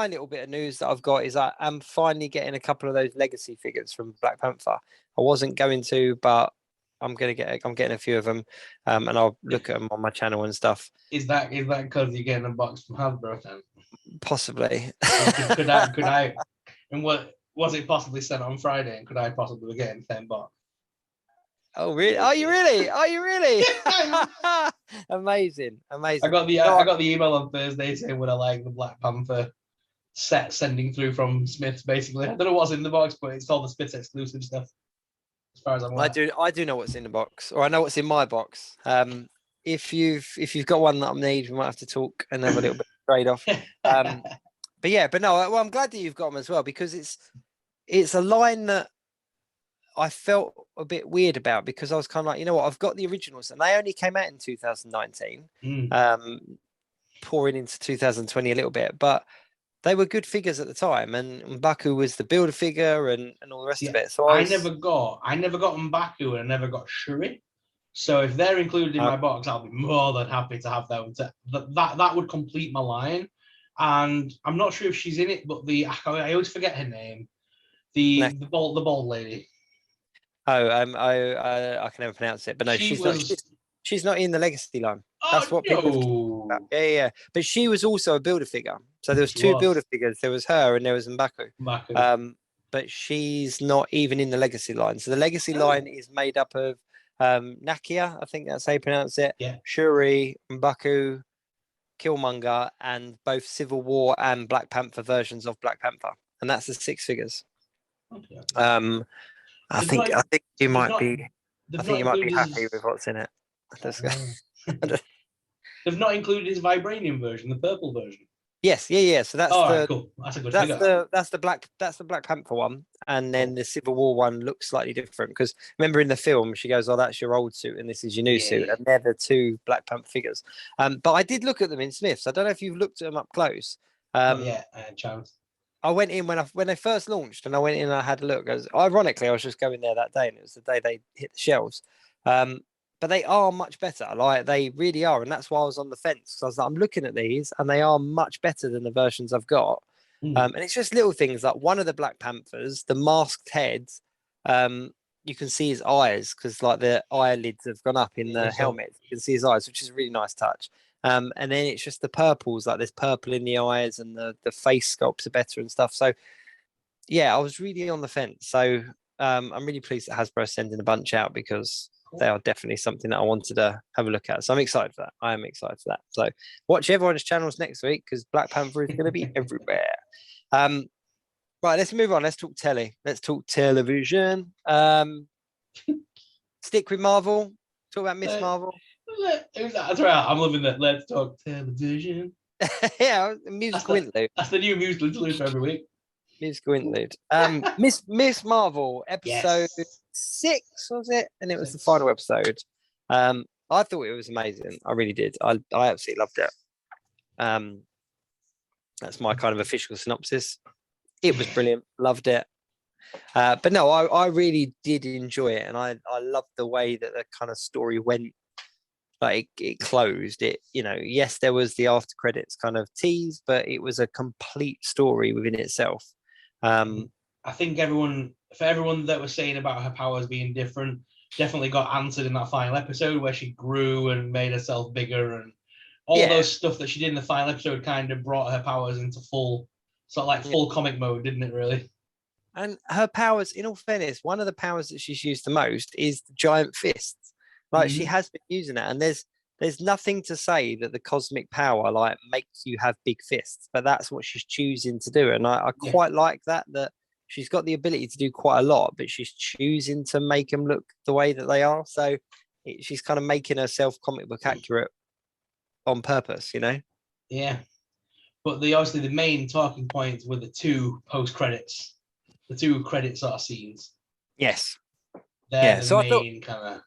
little bit of news that I've got is I'm finally getting a couple of those legacy figures from Black Panther. I wasn't going to, but I'm getting a few of them, and I'll look at them on my channel and stuff. Is that because you're getting a box from Hasbro then? Possibly. Could I? And what was it possibly sent on Friday? And could I possibly be getting the same box? Oh really? Are you really? Amazing. I got the email on Thursday saying would I like the Black Panther set sending through from Smith's basically. I don't know what's in the box, but it's all the Smith's exclusive stuff. As far as I'm aware. I do know what's in the box, or I know what's in my box. If you've got one that I need, we might have to talk and have a little bit of trade off. But no, well, I'm glad that you've got them as well because it's a line that I felt a bit weird about because I was kind of like, you know what, I've got the originals and they only came out in 2019, pouring into 2020 a little bit, but they were good figures at the time, and M'Baku was the builder figure and all the rest of it. So I never got M'Baku and I never got Shuri. So if they're included in my box, I'll be more than happy to have them. That would complete my line. And I'm not sure if she's in it, but I always forget her name. The bald lady. I can never pronounce it, but no, she's not in the legacy line. That's what people. Yeah. But she was also a builder figure. So there was two builder figures. There was her and there was M'Baku. But she's not even in the legacy line. So the legacy line is made up of Nakia, I think that's how you pronounce it. Yeah. Shuri, M'Baku, Killmonger, and both Civil War and Black Panther versions of Black Panther, and that's the 6 figures. Okay. I think you might be happy with what's in it. They've not included his vibranium version, the purple version. Yes, yeah. So that's cool. That's a good figure. That's the Black Panther one, and then the Civil War one looks slightly different because remember in the film she goes, "Oh, that's your old suit, and this is your new suit," and they're the 2 Black Panther figures. But I did look at them in Smith's. I don't know if you've looked at them up close. Chance. I went in when they first launched, and I went in and I had a look. Ironically, I was just going there that day, and it was the day they hit the shelves. But they are much better. Like they really are, and that's why I was on the fence. So I was like, I'm looking at these, and they are much better than the versions I've got. And it's just little things like one of the Black Panthers, the masked head, you can see his eyes because like the eyelids have gone up in the so- helmet. You can see his eyes, which is a really nice touch. And then it's just the purples, like there's purple in the eyes, and the face sculpts are better and stuff. So yeah, I was really on the fence. So I'm really pleased that Hasbro sending a bunch out because they are definitely something that I wanted to have a look at. So I'm excited for that. I am excited for that. So watch everyone's channels next week because Black Panther is going to be everywhere. Right, let's move on. Let's talk telly. Let's talk television. Stick with Marvel. Talk about Miss Marvel. That's right. I'm loving that. Let's talk television. Yeah, musical interlude. That's the new musical interlude for every week. Musical interlude. Miss Marvel episode 6 was it? And it was the final episode. I thought it was amazing. I really did. I absolutely loved it. That's my kind of official synopsis. It was brilliant. Loved it. But no, I really did enjoy it, and I loved the way that the kind of story went. Like it closed. It, you know, yes, there was the after credits kind of tease, but it was a complete story within itself. I think everyone that was saying about her powers being different definitely got answered in that final episode where she grew and made herself bigger, and all those stuff that she did in the final episode kind of brought her powers into full comic mode, didn't it? Really. And her powers, in all fairness, one of the powers that she's used the most is the giant fists. Like she has been using that, and there's nothing to say that the cosmic power like makes you have big fists, but that's what she's choosing to do, and I quite like that she's got the ability to do quite a lot, but she's choosing to make them look the way that they are. So she's kind of making herself comic book accurate on purpose, you know. Yeah, but obviously the main talking points were the two post credits, the two credit sort of scenes. Yes. They're the main kind of.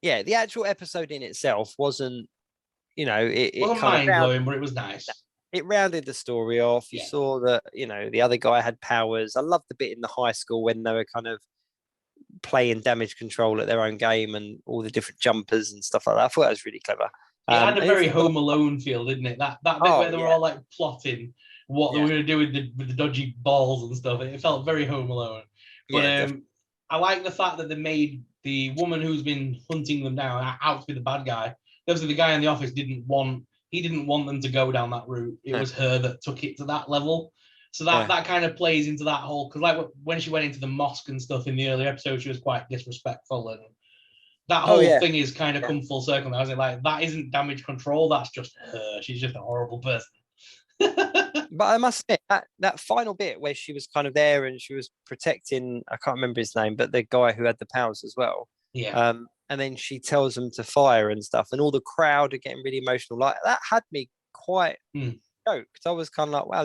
Yeah, the actual episode in itself wasn't, you know, it wasn't mind-blowing, but it was nice. It rounded the story off. You saw that, you know, the other guy had powers. I loved the bit in the high school when they were kind of playing damage control at their own game and all the different jumpers and stuff like that. I thought that was really clever. It had a very Home Alone feel, didn't it? That bit where they were all like plotting what they were going to do with the dodgy balls and stuff. It felt very Home Alone. But I like the fact that they made the woman who's been hunting them down out to be the bad guy. Obviously, the guy in the office didn't want them to go down that route. It was her that took it to that level. So that kind of plays into that whole, because like when she went into the mosque and stuff in the earlier episode, she was quite disrespectful, and that whole thing is kind of come full circle. I was like, that isn't damage control. That's just her. She's just a horrible person. But I must admit that final bit where she was kind of there and she was protecting, I can't remember his name, but the guy who had the powers as well. Yeah. And then she tells them to fire and stuff, and all the crowd are getting really emotional. Like that had me quite choked. I was kind of like, wow,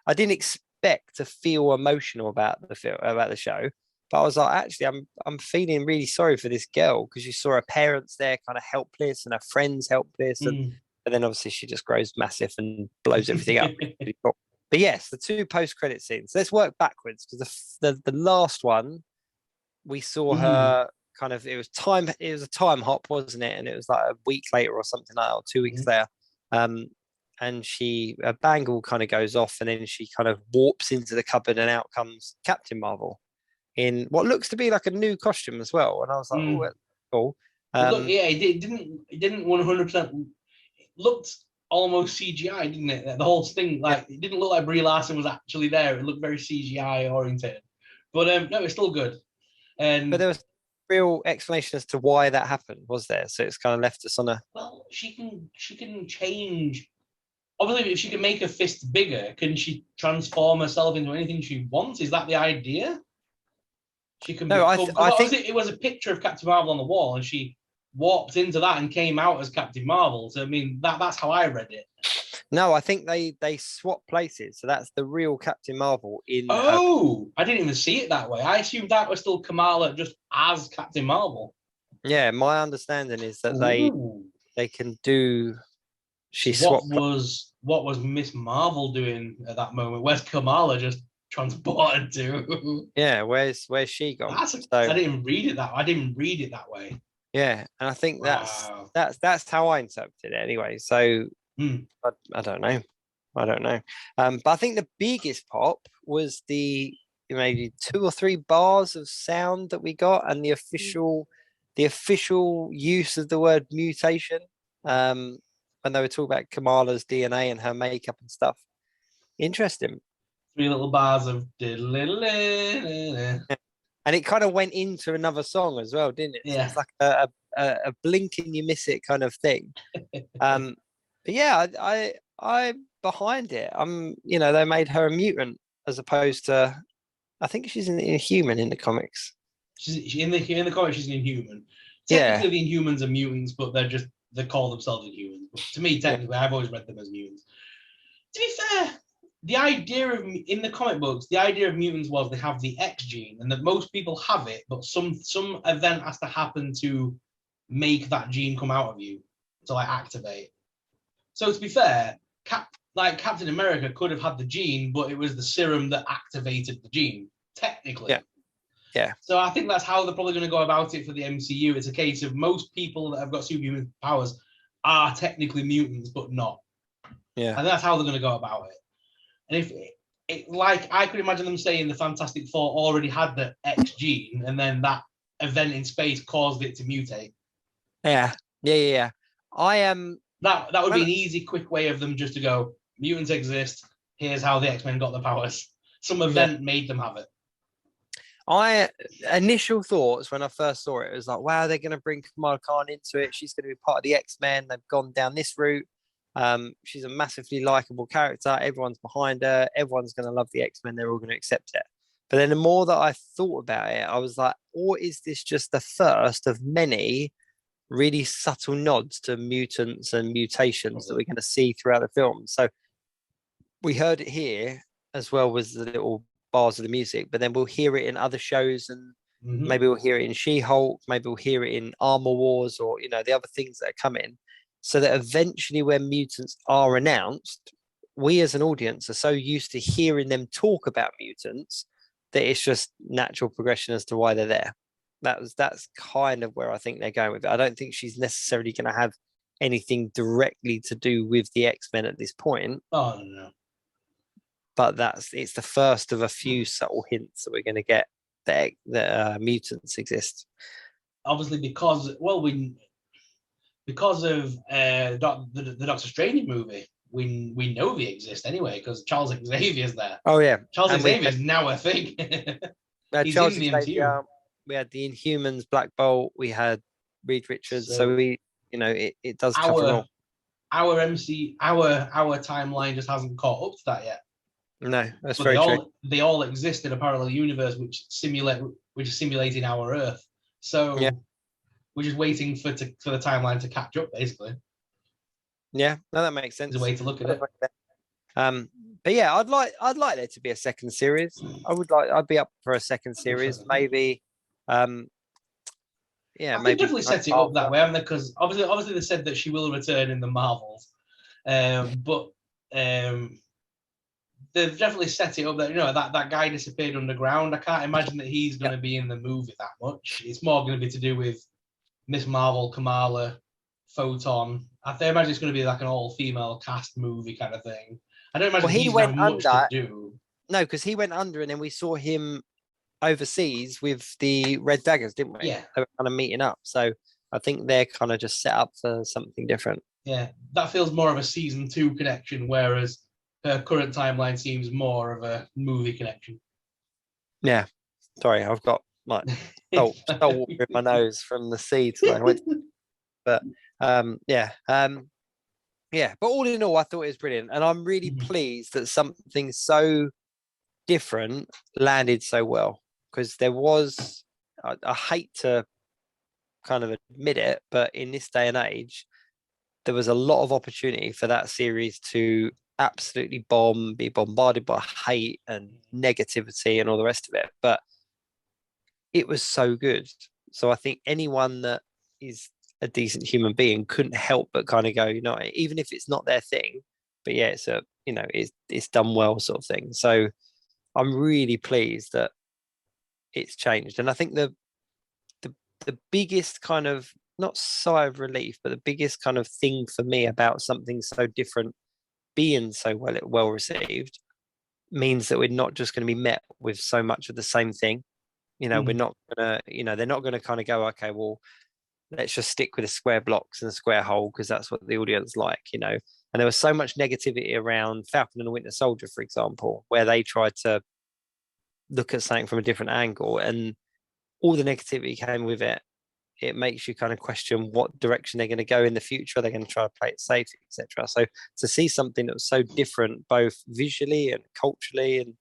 I didn't expect to feel emotional about the show, but I was like, actually, I'm feeling really sorry for this girl because you saw her parents there kind of helpless and her friends helpless, and then obviously she just grows massive and blows everything up. But yes, the two post-credit scenes. Let's work backwards because the last one we saw her kind of, it was a time hop, wasn't it? And it was like a week later or something like that, or 2 weeks later. And a bangle kind of goes off, and then she kind of warps into the cupboard, and out comes Captain Marvel in what looks to be like a new costume as well. And I was like, oh, that's cool. It didn't 100%. It looked almost CGI, didn't it? The whole thing, like it didn't look like Brie Larson was actually there. It looked very CGI oriented. But no, it's still good. But there was real explanation as to why that happened, was there? So it's kind of left us on a. Well, she can change. Obviously, if she can make her fist bigger, can she transform herself into anything she wants? Is that the idea? She can. No, I think it was a picture of Captain Marvel on the wall, and she warped into that and came out as Captain Marvel. So I mean, that's how I read it. No, I think they swap places. So that's the real Captain Marvel in. Oh, I didn't even see it that way. I assumed that was still Kamala just as Captain Marvel. Yeah, my understanding is that they can do. What was Miss Marvel doing at that moment? Where's Kamala just transported to? Yeah, where's she gone? I didn't read it that way. Yeah, and I think that's how I interpreted it anyway. So I don't know. But I think the biggest pop was the maybe 2 or 3 bars of sound that we got, and the official use of the word mutation. When they were talking about Kamala's DNA and her makeup and stuff. Interesting. 3 little bars of And it kind of went into another song as well, didn't it? So yeah. it's like a blink and you miss it kind of thing. But yeah, I'm behind it. They made her a mutant as opposed to, I think she's an Inhuman in the comics. She's in the comics. She's an Inhuman. Yeah. Technically, the Inhumans are mutants, but they call themselves Inhumans. But to me, technically, I've always read them as mutants. To be fair, the idea of in the comic books, the idea of mutants was they have the X gene, and that most people have it, but some event has to happen to make that gene come out of you to like activate. So to be fair, Captain America could have had the gene, but it was the serum that activated the gene, technically. Yeah. Yeah. So I think that's how they're probably going to go about it for the MCU. It's a case of most people that have got superhuman powers are technically mutants, but not. Yeah. And that's how they're going to go about it. And if like I could imagine them saying the Fantastic Four already had the X gene, and then that event in space caused it to mutate. Yeah. I am. That would be an easy, quick way of them just to go, mutants exist. Here's how the X-Men got the powers. Some event made them have it. Initial thoughts when I first saw it was like, wow, they're going to bring Kamala Khan into it. She's going to be part of the X-Men. They've gone down this route. She's a massively likable character. Everyone's behind her. Everyone's going to love the X-Men. They're all going to accept it. But then the more that I thought about it, I was like, or is this just the first of many really subtle nods to mutants and mutations that we're going to see throughout the film? So we heard it here as well as the little bars of the music, but then we'll hear it in other shows, and maybe we'll hear it in She-Hulk, maybe we'll hear it in Armor Wars, or the other things that are coming, so that eventually when mutants are announced, we as an audience are so used to hearing them talk about mutants that it's just natural progression as to why they're there. That's kind of where I think they're going with it. I don't think she's necessarily going to have anything directly to do with the X-Men at this point. Oh no. But it's the first of a few subtle hints that we're going to get that mutants exist. Obviously, because of the Doctor Strange movie, we know they exist anyway because Charles Xavier's there. Oh yeah, Charles Xavier is now a thing. He's Charles in the Xavier, MCU. We had the Inhumans, Black Bolt. We had Reed Richards. So we, it does cover all. Our timeline just hasn't caught up to that yet. No, that's very true. They all exist in a parallel universe which is simulating our Earth. So we're just waiting for the timeline to catch up, basically. Yeah, no, that makes sense. There's a way to look at it. But yeah, I'd like there to be a second series. I'd be up for a second series, maybe. Maybe definitely set it up that way, haven't they? Because obviously they said that she will return in the Marvels, but they've definitely set it up that that guy disappeared underground. I can't imagine that he's going to be in the movie that much. It's more going to be to do with Miss Marvel, Kamala, Photon. I imagine it's going to be like an all-female cast movie kind of thing. I don't imagine he's going to have much to do. No, because he went under, and then we saw him overseas with the Red Daggers, didn't we? Yeah. They were kind of meeting up. So I think they're kind of just set up for something different. Yeah, that feels more of a season 2 connection, whereas her current timeline seems more of a movie connection. Yeah. Sorry, I've got like salt water in my nose from the seeds that I went. But but all in all, I thought it was brilliant, and I'm really pleased that something so different landed so well, because there was, I hate to kind of admit it, but in this day and age, there was a lot of opportunity for that series to absolutely be bombarded by hate and negativity and all the rest of it, but it was so good. So I think anyone that is a decent human being couldn't help but kind of go, even if it's not their thing, but yeah, it's it's done well sort of thing. So I'm really pleased that it's changed. And I think the biggest kind of, not sigh of relief, but the biggest kind of thing for me about something so different being so well received means that we're not just going to be met with so much of the same thing. You know, we're not gonna, you know, they're not going to kind of go, okay, well, let's just stick with the square blocks and the square hole because that's what the audience like, you know. And there was so much negativity around Falcon and the Winter Soldier, for example, where they tried to look at something from a different angle, and all the negativity came with it. It makes you kind of question what direction they're going to go in the future. Are they going to try to play it safe, etc.? So to see something that was so different, both visually and culturally and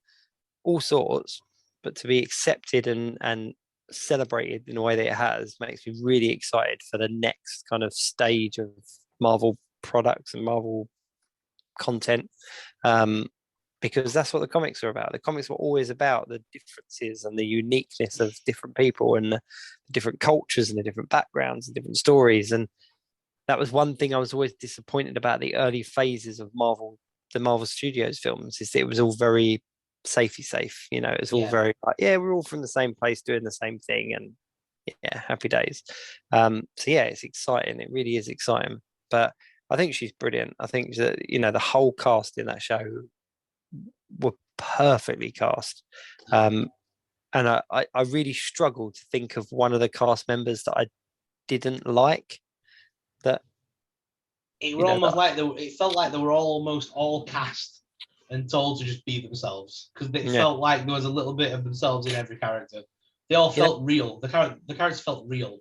all sorts, but to be accepted and celebrated in the way that it has, makes me really excited for the next kind of stage of Marvel products and Marvel content. Because that's what the comics are about. The comics were always about the differences and the uniqueness of different people and the different cultures and the different backgrounds and different stories. And that was one thing I was always disappointed about the early phases of Marvel, the Marvel Studios films, is that it was all very safe. You know, it was all very like, yeah, we're all from the same place doing the same thing, and yeah, happy days. So yeah, it's exciting. It really is exciting. But I think she's brilliant. I think that, you know, the whole cast in that show were perfectly cast. And I really struggled to think of one of the cast members that I didn't like. That it were almost like it felt like they were almost all cast and told to just be themselves, because it felt like there was a little bit of themselves in every character. They all felt real. The characters felt real.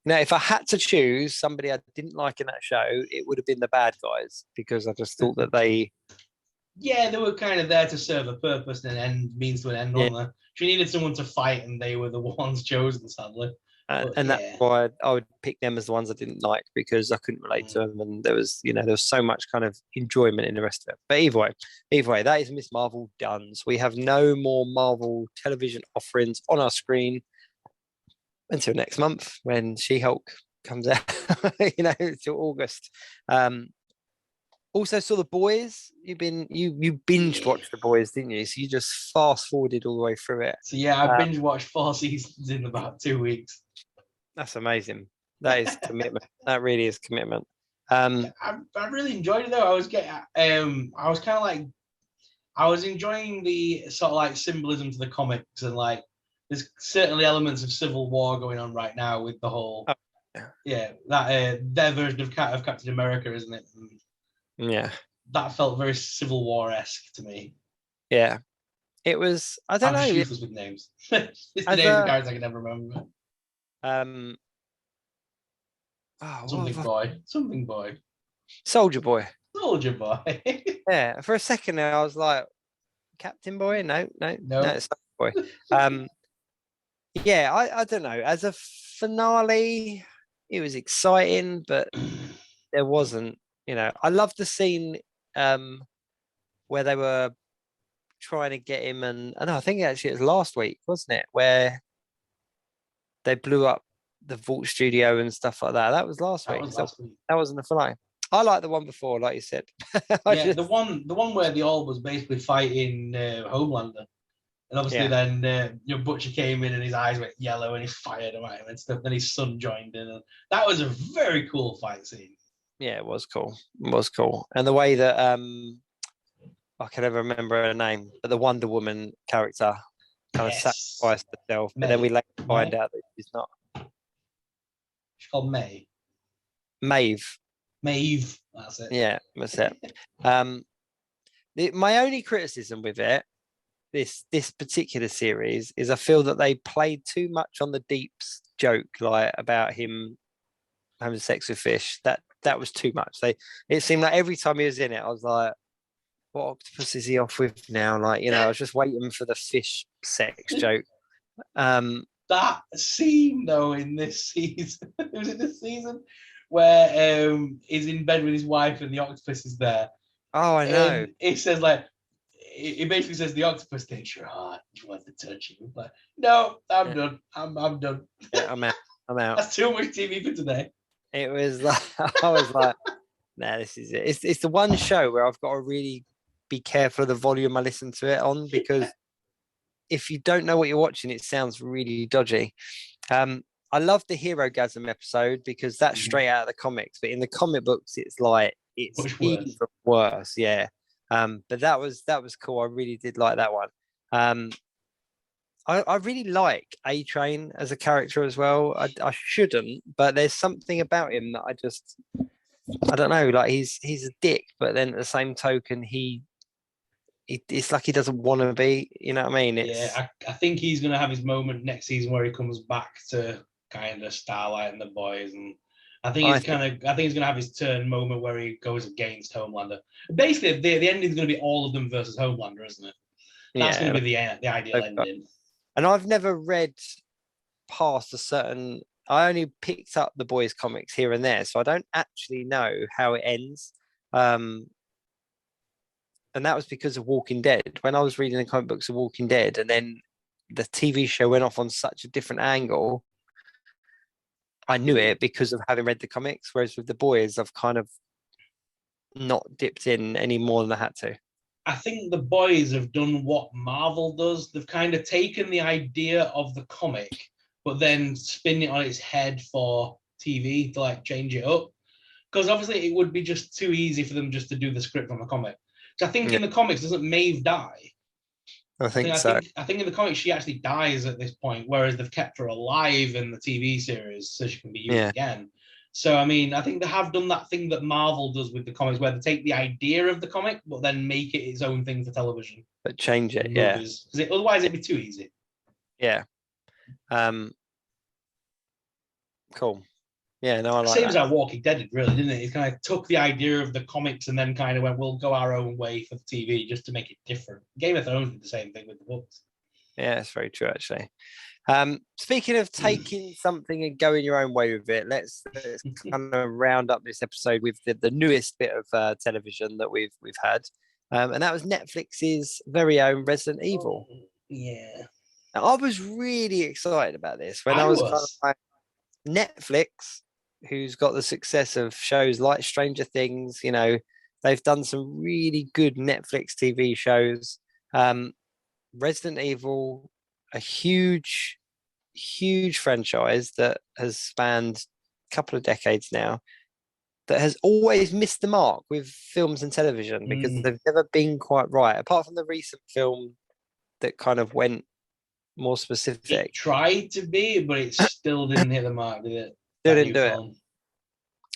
Now, if I had to choose somebody I didn't like in that show, it would have been the bad guys, because I just thought that they were kind of there to serve a purpose and an end, means to an end, weren't they? She needed someone to fight, and they were the ones chosen, sadly. And that's why I would pick them as the ones I didn't like, because I couldn't relate to them, and there was so much kind of enjoyment in the rest of it. But either way, that is Miss Marvel done. So we have no more Marvel television offerings on our screen until next month when She-Hulk comes out, till August. Also saw The Boys. You binged watched The Boys, didn't you? So you just fast forwarded all the way through it. So yeah, I binge watched 4 seasons in about 2 weeks. That's amazing. That is commitment. That really is commitment. I really enjoyed it though. I was kind of like, I was enjoying the sort of like symbolism to the comics, and like there's certainly elements of Civil War going on right now with the whole that their version of Captain America, isn't it? Yeah, that felt very Civil War-esque to me. Yeah, it was. I don't know. I'm useless with names. It's the names of guys I can never remember. Something boy. Soldier Boy. Soldier Boy. Yeah, for a second there, I was like, Captain Boy? No, it's Soldier Boy. Yeah, I don't know. As a finale, it was exciting, but there wasn't. I loved the scene where they were trying to get him, and I think actually it was last week, wasn't it, where they blew up the Vault Studio and stuff like that. That was last week. That wasn't the finale. I like the one before, like you said. The one where the Orb was basically fighting Homelander, and obviously then Butcher came in and his eyes went yellow and he fired him at him and stuff. Then his son joined in, and that was a very cool fight scene. Yeah, it was cool. It was cool, and the way that I can never remember her name, but the Wonder Woman character kind of sacrificed herself, and then we later find out that she's not. She's called May. Maeve. That's it. Yeah, that's it. My only criticism with it, this particular series, is I feel that they played too much on the Deep's joke, like about him having sex with fish. That was too much. It seemed like every time he was in it, I was like, what octopus is he off with now? Like, I was just waiting for the fish sex joke. That scene though in this season, was it this season, where he's in bed with his wife and the octopus is there. Oh, I know. And he says like, he basically says the octopus takes your heart. You want to touch you? Like, no, I'm done. I'm done. Yeah, I'm out. That's too much TV for today. It was like, I was like, nah, this is it. It's the one show where I've got to really be careful of the volume I listen to it on, because if you don't know what you're watching, it sounds really dodgy. I love the Hero Gasm episode because that's straight out of the comics, but in the comic books, it's like, it's even worse. Yeah. But that was cool. I really did like that one. I really like A-Train as a character as well. I shouldn't, but there's something about him that I don't know. Like he's a dick, but then at the same token, it's like he doesn't want to be. You know what I mean? I think he's going to have his moment next season where he comes back to kind of Starlight and the boys, and I think he's going to have his turn moment where he goes against Homelander. Basically, the ending is going to be all of them versus Homelander, isn't it? That's going to be the ideal ending. And I've never read past a certain. I only picked up the boys' comics here and there, so I don't actually know how it ends. And that was because of Walking Dead. When I was reading the comic books of Walking Dead, and then the TV show went off on such a different angle, I knew it because of having read the comics. Whereas with the boys, I've kind of not dipped in any more than I had to. I think the boys have done what Marvel does. They've kind of taken the idea of the comic, but then spin it on its head for TV to like change it up. Because obviously it would be just too easy for them just to do the script from the comic. So I think in the comics, doesn't Maeve die? I think so. I think in the comics she actually dies at this point, whereas they've kept her alive in the TV series so she can be used again. So, I mean, I think they have done that thing that Marvel does with the comics where they take the idea of the comic, but then make it its own thing for television. But change it, Because otherwise it'd be too easy. Yeah. Cool. Yeah, no, I like Same as how Walking Dead did, really, didn't it? It kind of took the idea of the comics and then kind of went, we'll go our own way for the TV just to make it different. Game of Thrones did the same thing with the books. Yeah, it's very true, actually. Speaking of taking something and going your own way with it, let's kind of round up this episode with the newest bit of television that we've had, and that was Netflix's very own Resident Evil. Yeah, now, I was really excited about this when I was kind of like, Netflix, who's got the success of shows like Stranger Things. You know, they've done some really good Netflix TV shows. Resident Evil, a huge franchise that has spanned a couple of decades now, that has always missed the mark with films and television because they've never been quite right, apart from the recent film that kind of went more specific. It tried to be, but it still didn't hit the mark, did it? Still didn't do it.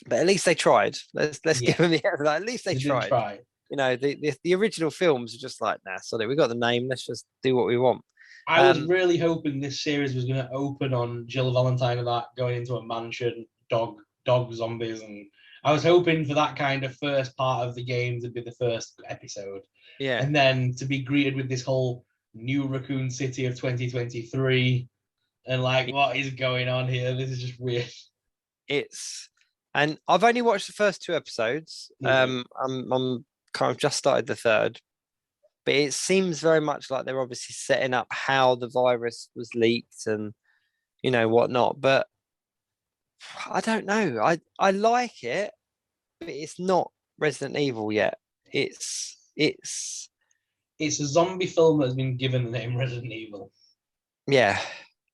But at least they tried. Let's give them the at least they tried. You know, the original films are just like, nah, sorry, we got the name. Let's just do what we want. I was really hoping this series was going to open on Jill Valentine and that going into a mansion, dog zombies, and I was hoping for that kind of first part of the game to be the first episode. Yeah. And then to be greeted with this whole new Raccoon City of 2023 and like, what is going on here? This is just weird. And I've only watched the first 2 episodes. I'm kind of just started the third. But it seems very much like they're obviously setting up how the virus was leaked and, you know, whatnot. But I don't know. I like it, but it's not Resident Evil yet. It's a zombie film that has been given the name Resident Evil. Yeah.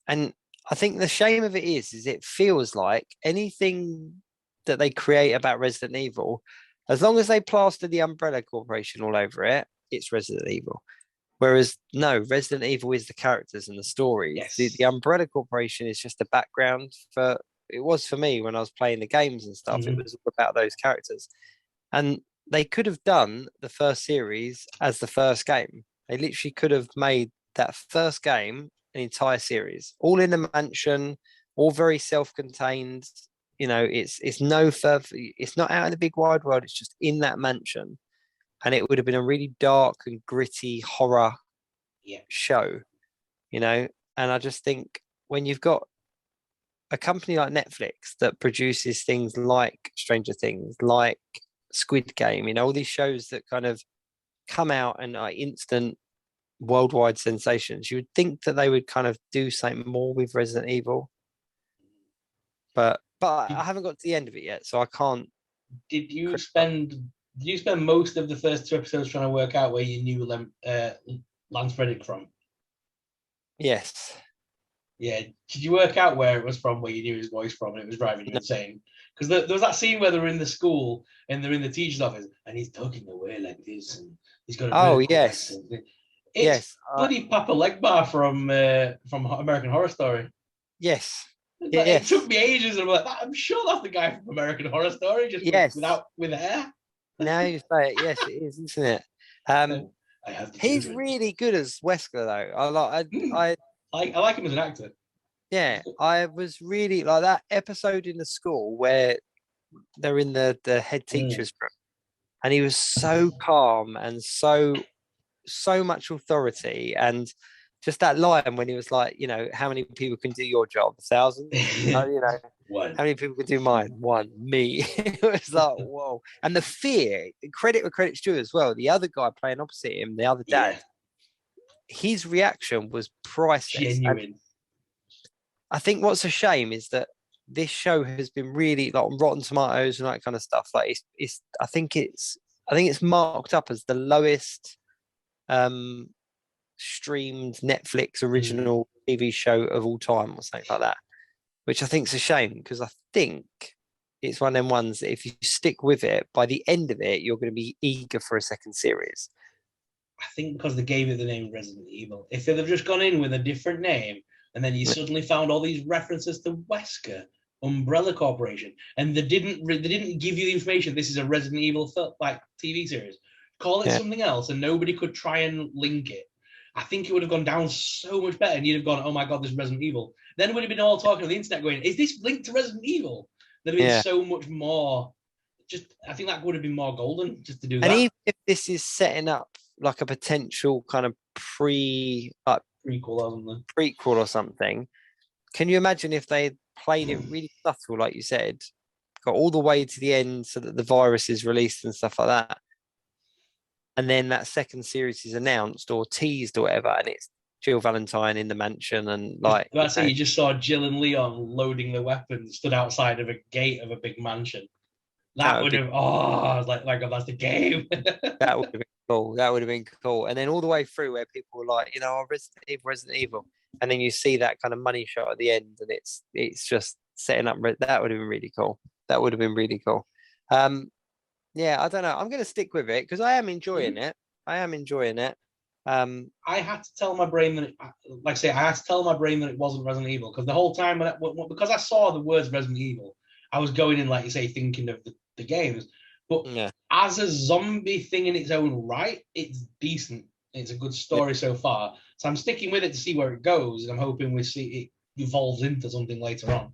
And I think the shame of it is it feels like anything that they create about Resident Evil, as long as they plaster the Umbrella Corporation all over it, it's Resident Evil. Whereas no, Resident Evil is the characters and the stories. Yes. The Umbrella Corporation is just a background for it was for me when I was playing the games and stuff. It was all about those characters. And they could have done the first series as the first game. They literally could have made that first game an entire series, all in a mansion, all very self-contained. You know, it's no further, it's not out in the big wide world, it's just in that mansion. And it would have been a really dark and gritty horror show, you know. And I just think when you've got a company like Netflix that produces things like Stranger Things, like Squid Game, you know, all these shows that kind of come out and are instant worldwide sensations, you would think that they would kind of do something more with Resident Evil. But I haven't got to the end of it yet, so I can't. Did you spend most of the first 2 episodes trying to work out where you knew Lance Reddick from? Yes. Yeah. Did you work out where it was from, where you knew his voice from, and it was driving you No. insane? Because there was that scene where they're in the school and they're in the teacher's office, and he's talking away like this, and he's got a Oh medical yes, accent. It's yes, bloody Papa Legbar from American Horror Story. yes, Like, it took yes, me ages, and I'm like, I'm sure that's the guy from American Horror Story, just yes. with hair. Now you say it, yes, it is, isn't it? I have the He's children. really good as Wesker though. I like him as an actor. Yeah, I was really like that episode in the school where they're in the head teacher's room, and he was so calm and so much authority, and just that line when he was like, how many people can do your job? 1,000. One. How many people can do mine? One, me. It was like, whoa. And the fear, credit where credit's due as well. The other guy playing opposite him, the other dad, his reaction was priceless. And Genuine. I think what's a shame is that this show has been really like on Rotten Tomatoes and that kind of stuff. Like I think it's marked up as the lowest streamed Netflix original TV show of all time or something like that, which I think is a shame because I think it's one of them ones that if you stick with it, by the end of it, you're going to be eager for a second series. I think because they gave it the name Resident Evil. If they'd have just gone in with a different name, and then you suddenly found all these references to Wesker, Umbrella Corporation, and they didn't give you the information. This is a Resident Evil TV series. Call it something else, and nobody could try and link it. I think it would have gone down so much better, and you'd have gone, "Oh my god, this is Resident Evil." Then we'd have been all talking on the internet, going, "Is this linked to Resident Evil?" There'd have been so much more. I think that would have been more golden just to do that. And even if this is setting up like a potential kind of prequel or something, can you imagine if they played it really subtle, like you said, got all the way to the end so that the virus is released and stuff like that, and then that second series is announced or teased or whatever, and it's Jill Valentine in the mansion, and like that's it. You just saw Jill and Leon loading the weapons, stood outside of a gate of a big mansion. That would have, I was like, oh, that's the game. That would have been cool. That would have been cool. And then all the way through where people were like, Resident Evil. And then you see that kind of money shot at the end, and it's just setting up. That would have been really cool. That would have been really cool. Yeah, I don't know. I'm going to stick with it because I am enjoying it. I am enjoying it. I had to tell my brain that, I had to tell my brain that it wasn't Resident Evil because the whole time, because I saw the words Resident Evil, I was going in, like you say, thinking of the games. But as a zombie thing in its own right, it's decent. It's a good story so far. So I'm sticking with it to see where it goes, and I'm hoping we see it evolves into something later on.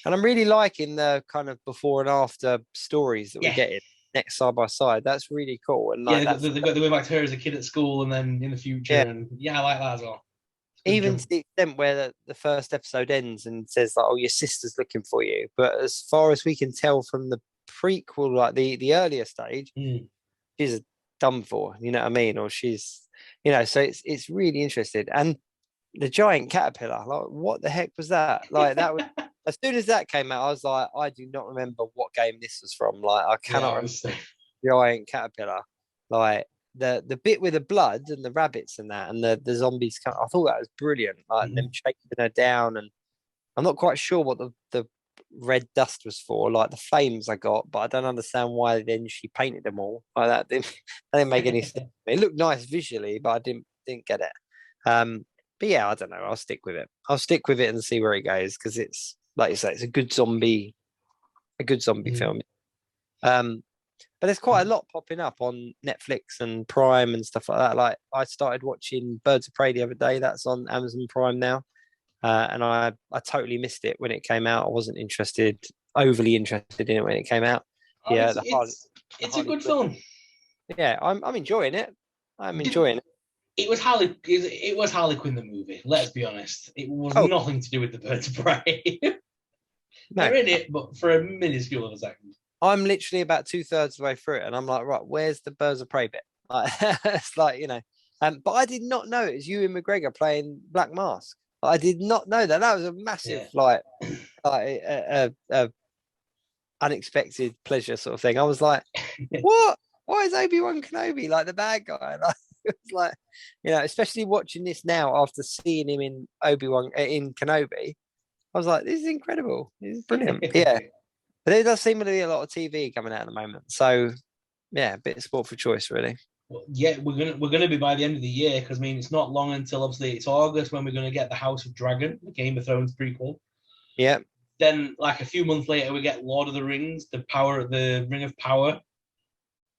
And I'm really liking the kind of before and after stories that we're getting next side by side. That's really cool. And like they're going back to her as a kid at school, and then in the future, and I like that as well. Even to the extent where the first episode ends and says like, "Oh, your sister's looking for you," but as far as we can tell from the prequel, like the earlier stage, she's done for. You know what I mean? Or she's, so it's really interesting. And the giant caterpillar, like, what the heck was that? Like that was. As soon as that came out, I was like, I do not remember what game this was from. Like, I cannot remember giant caterpillar. Like the bit with the blood and the rabbits and that, and the zombies. I thought that was brilliant. Like them chasing her down, and I'm not quite sure what the red dust was for. Like the flames I got, but I don't understand why then she painted them all like that. That didn't make any sense. It looked nice visually, but I didn't get it. But yeah, I don't know. I'll stick with it. I'll stick with it and see where it goes because it's, like you say, it's a good zombie film. But there's quite a lot popping up on Netflix and Prime and stuff like that. Like I started watching Birds of Prey the other day. That's on Amazon Prime now, and I totally missed it when it came out. I wasn't overly interested in it when it came out. It's a good film. Yeah, I'm enjoying it. I'm enjoying it. It was Harley Quinn the movie. Let's be honest. It was nothing to do with the Birds of Prey. They're in it, but for a minuscule of a second. I'm literally about 2/3 of the way through it, and I'm like, right, where's the Birds of Prey bit? Like, it's like, but I did not know it was Ewan McGregor playing Black Mask. I did not know that. That was a massive, unexpected pleasure sort of thing. I was like, what? Why is Obi-Wan Kenobi like the bad guy? Like, It's like, especially watching this now after seeing him in Obi-Wan in Kenobi, I was like, this is incredible. This is brilliant. Yeah, but there does seem to be a lot of TV coming out at the moment. So yeah, a bit of sport for choice, really. Well, yeah, we're gonna be by the end of the year, because I mean it's not long until obviously it's August when we're gonna get the House of Dragon, the Game of Thrones prequel. Yeah. Then like a few months later we get Lord of the Rings, the Ring of Power.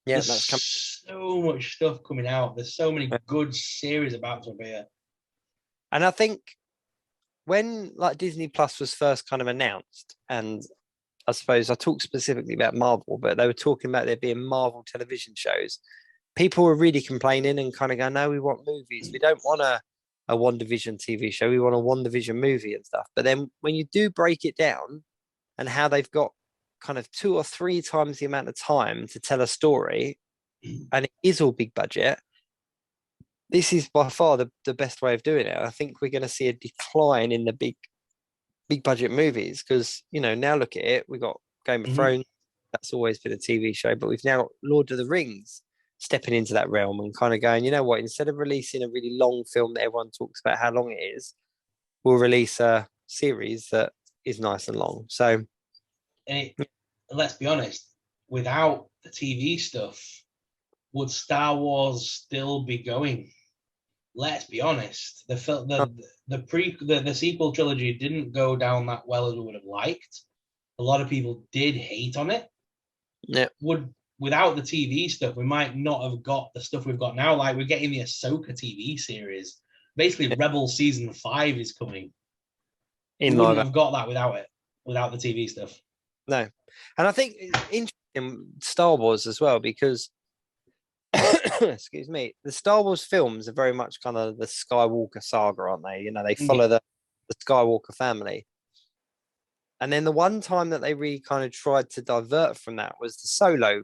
Yeah, There's that's coming. so much stuff coming out. There's so many good series about to appear. And I think when like Disney Plus was first kind of announced, and I suppose I talked specifically about Marvel, but they were talking about there being Marvel television shows. People were really complaining and kind of going, no, we want movies. We don't want a WandaVision TV show. We want a WandaVision movie and stuff. But then when you do break it down and how they've got kind of 2 or 3 times the amount of time to tell a story, and it is all big budget, this is by far the best way of doing it. I think we're going to see a decline in the big budget movies because, now look at it. We've got Game of Thrones. That's always been a TV show, but we've now got Lord of the Rings stepping into that realm and kind of going, you know what, instead of releasing a really long film that everyone talks about how long it is, we'll release a series that is nice and long. So, and let's be honest, without the TV stuff, would Star Wars still be going? Let's be honest. The sequel trilogy didn't go down that well as we would have liked. A lot of people did hate on it. Yeah. Without the TV stuff, we might not have got the stuff we've got now. Like we're getting the Ahsoka TV series. Basically, Rebel season 5 is coming. We wouldn't have got that without the TV stuff. No, and I think it's interesting Star Wars as well because, excuse me, the Star Wars films are very much kind of the Skywalker saga, aren't they? They follow the Skywalker family. And then the one time that they really kind of tried to divert from that was the solo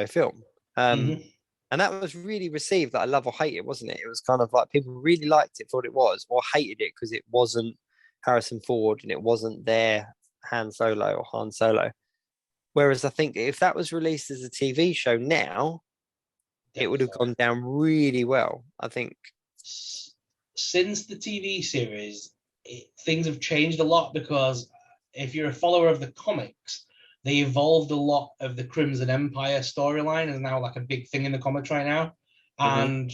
film. And that was really received that I love or hate it, wasn't it? It was kind of like people really liked it for what it was, or hated it because it wasn't Harrison Ford and it wasn't their Han Solo. Whereas I think if that was released as a TV show now, it would have gone down really well. I think since the TV series, things have changed a lot because if you're a follower of the comics, they evolved a lot of the Crimson Empire storyline is now like a big thing in the comics right now. And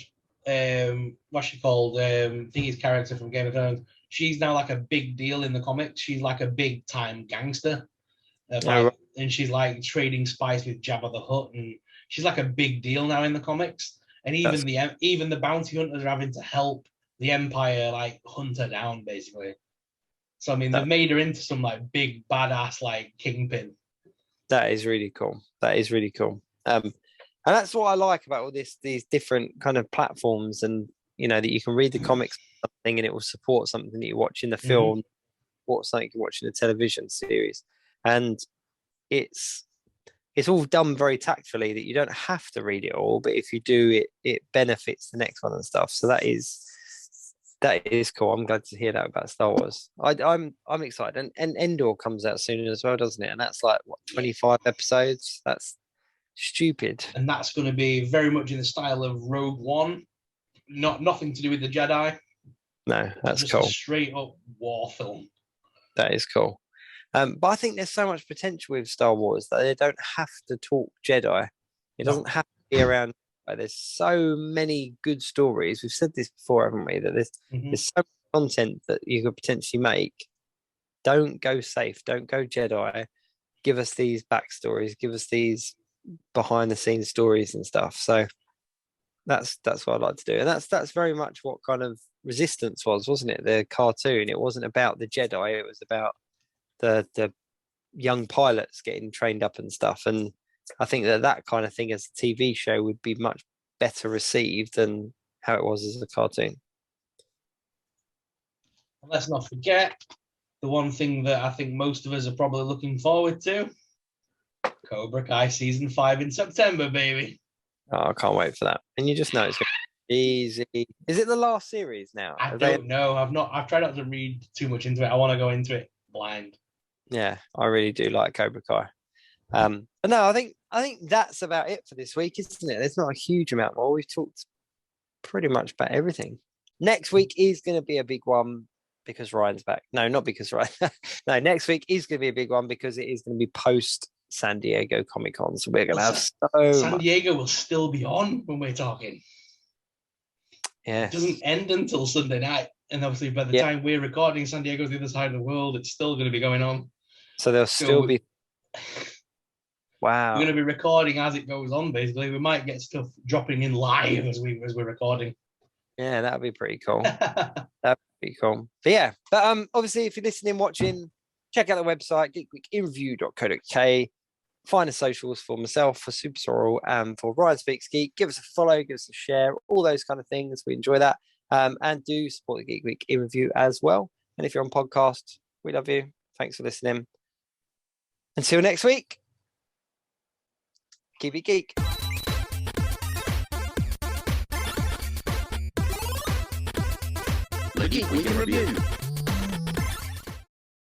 what's she called? Thingy's character from Game of Thrones. She's now like a big deal in the comics. She's like a big time gangster. And she's like trading spice with Jabba the Hutt, and she's like a big deal now in the comics. And even the bounty hunters are having to help the Empire like hunt her down, basically. So I mean, they've made her into some like big badass like kingpin. That is really cool. And that's what I like about all these different kind of platforms, and that you can read the comics something and it will support something that you watch in the film, or something you watch in the television series, and it's all done very tactfully that you don't have to read it all, but if you do, it benefits the next one and stuff. So that is cool. I'm glad to hear that about Star Wars. I'm excited, and Endor comes out soon as well, doesn't it? And that's like 25 episodes. That's stupid. And that's going to be very much in the style of Rogue One. Nothing to do with the Jedi. No, that's just cool. A straight up war film. That is cool. But I think there's so much potential with Star Wars that they don't have to talk Jedi. It doesn't have to be around. There's so many good stories. We've said this before, haven't we? That there's so much content that you could potentially make. Don't go safe. Don't go Jedi. Give us these backstories. Give us these behind the scenes stories and stuff. So that's what I'd like to do. And that's very much what kind of Resistance was, wasn't it? The cartoon. It wasn't about the Jedi. It was about the young pilots getting trained up and stuff. And I think that kind of thing as a TV show would be much better received than how it was as a cartoon. Let's not forget the one thing that I think most of us are probably looking forward to. Cobra Kai season 5 in September, baby. Oh, I can't wait for that. And you just know it's going to be easy. Is it the last series now? I don't know. I've tried not to read too much into it. I want to go into it blind. Yeah, I really do like Cobra Kai. But no, I think that's about it for this week, isn't it? There's not a huge amount more. We've talked pretty much about everything. Next week is going to be a big one because Ryan's back. No, not because Ryan. No, next week is going to be a big one because it is going to be post San Diego Comic-Con. So we're going to have San Diego will still be on when we're talking. Yeah. It doesn't end until Sunday night. And obviously by the time we're recording, San Diego's the other side of the world. It's still going to be going on. So there'll still be... Wow. We're going to be recording as it goes on, basically. We might get stuff dropping in live as we're recording. Yeah, that would be pretty cool. That would be cool. But obviously, if you're listening, watching, check out the website, geekweekinreview.co.uk. Find the socials for myself, for SuperSorrell, and for Ryan Speaks Geek. Give us a follow, give us a share, all those kind of things. We enjoy that. And do support the Geek Week in Review as well. And if you're on podcast, we love you. Thanks for listening. Until next week, keep it geek. The Geek Week in Review.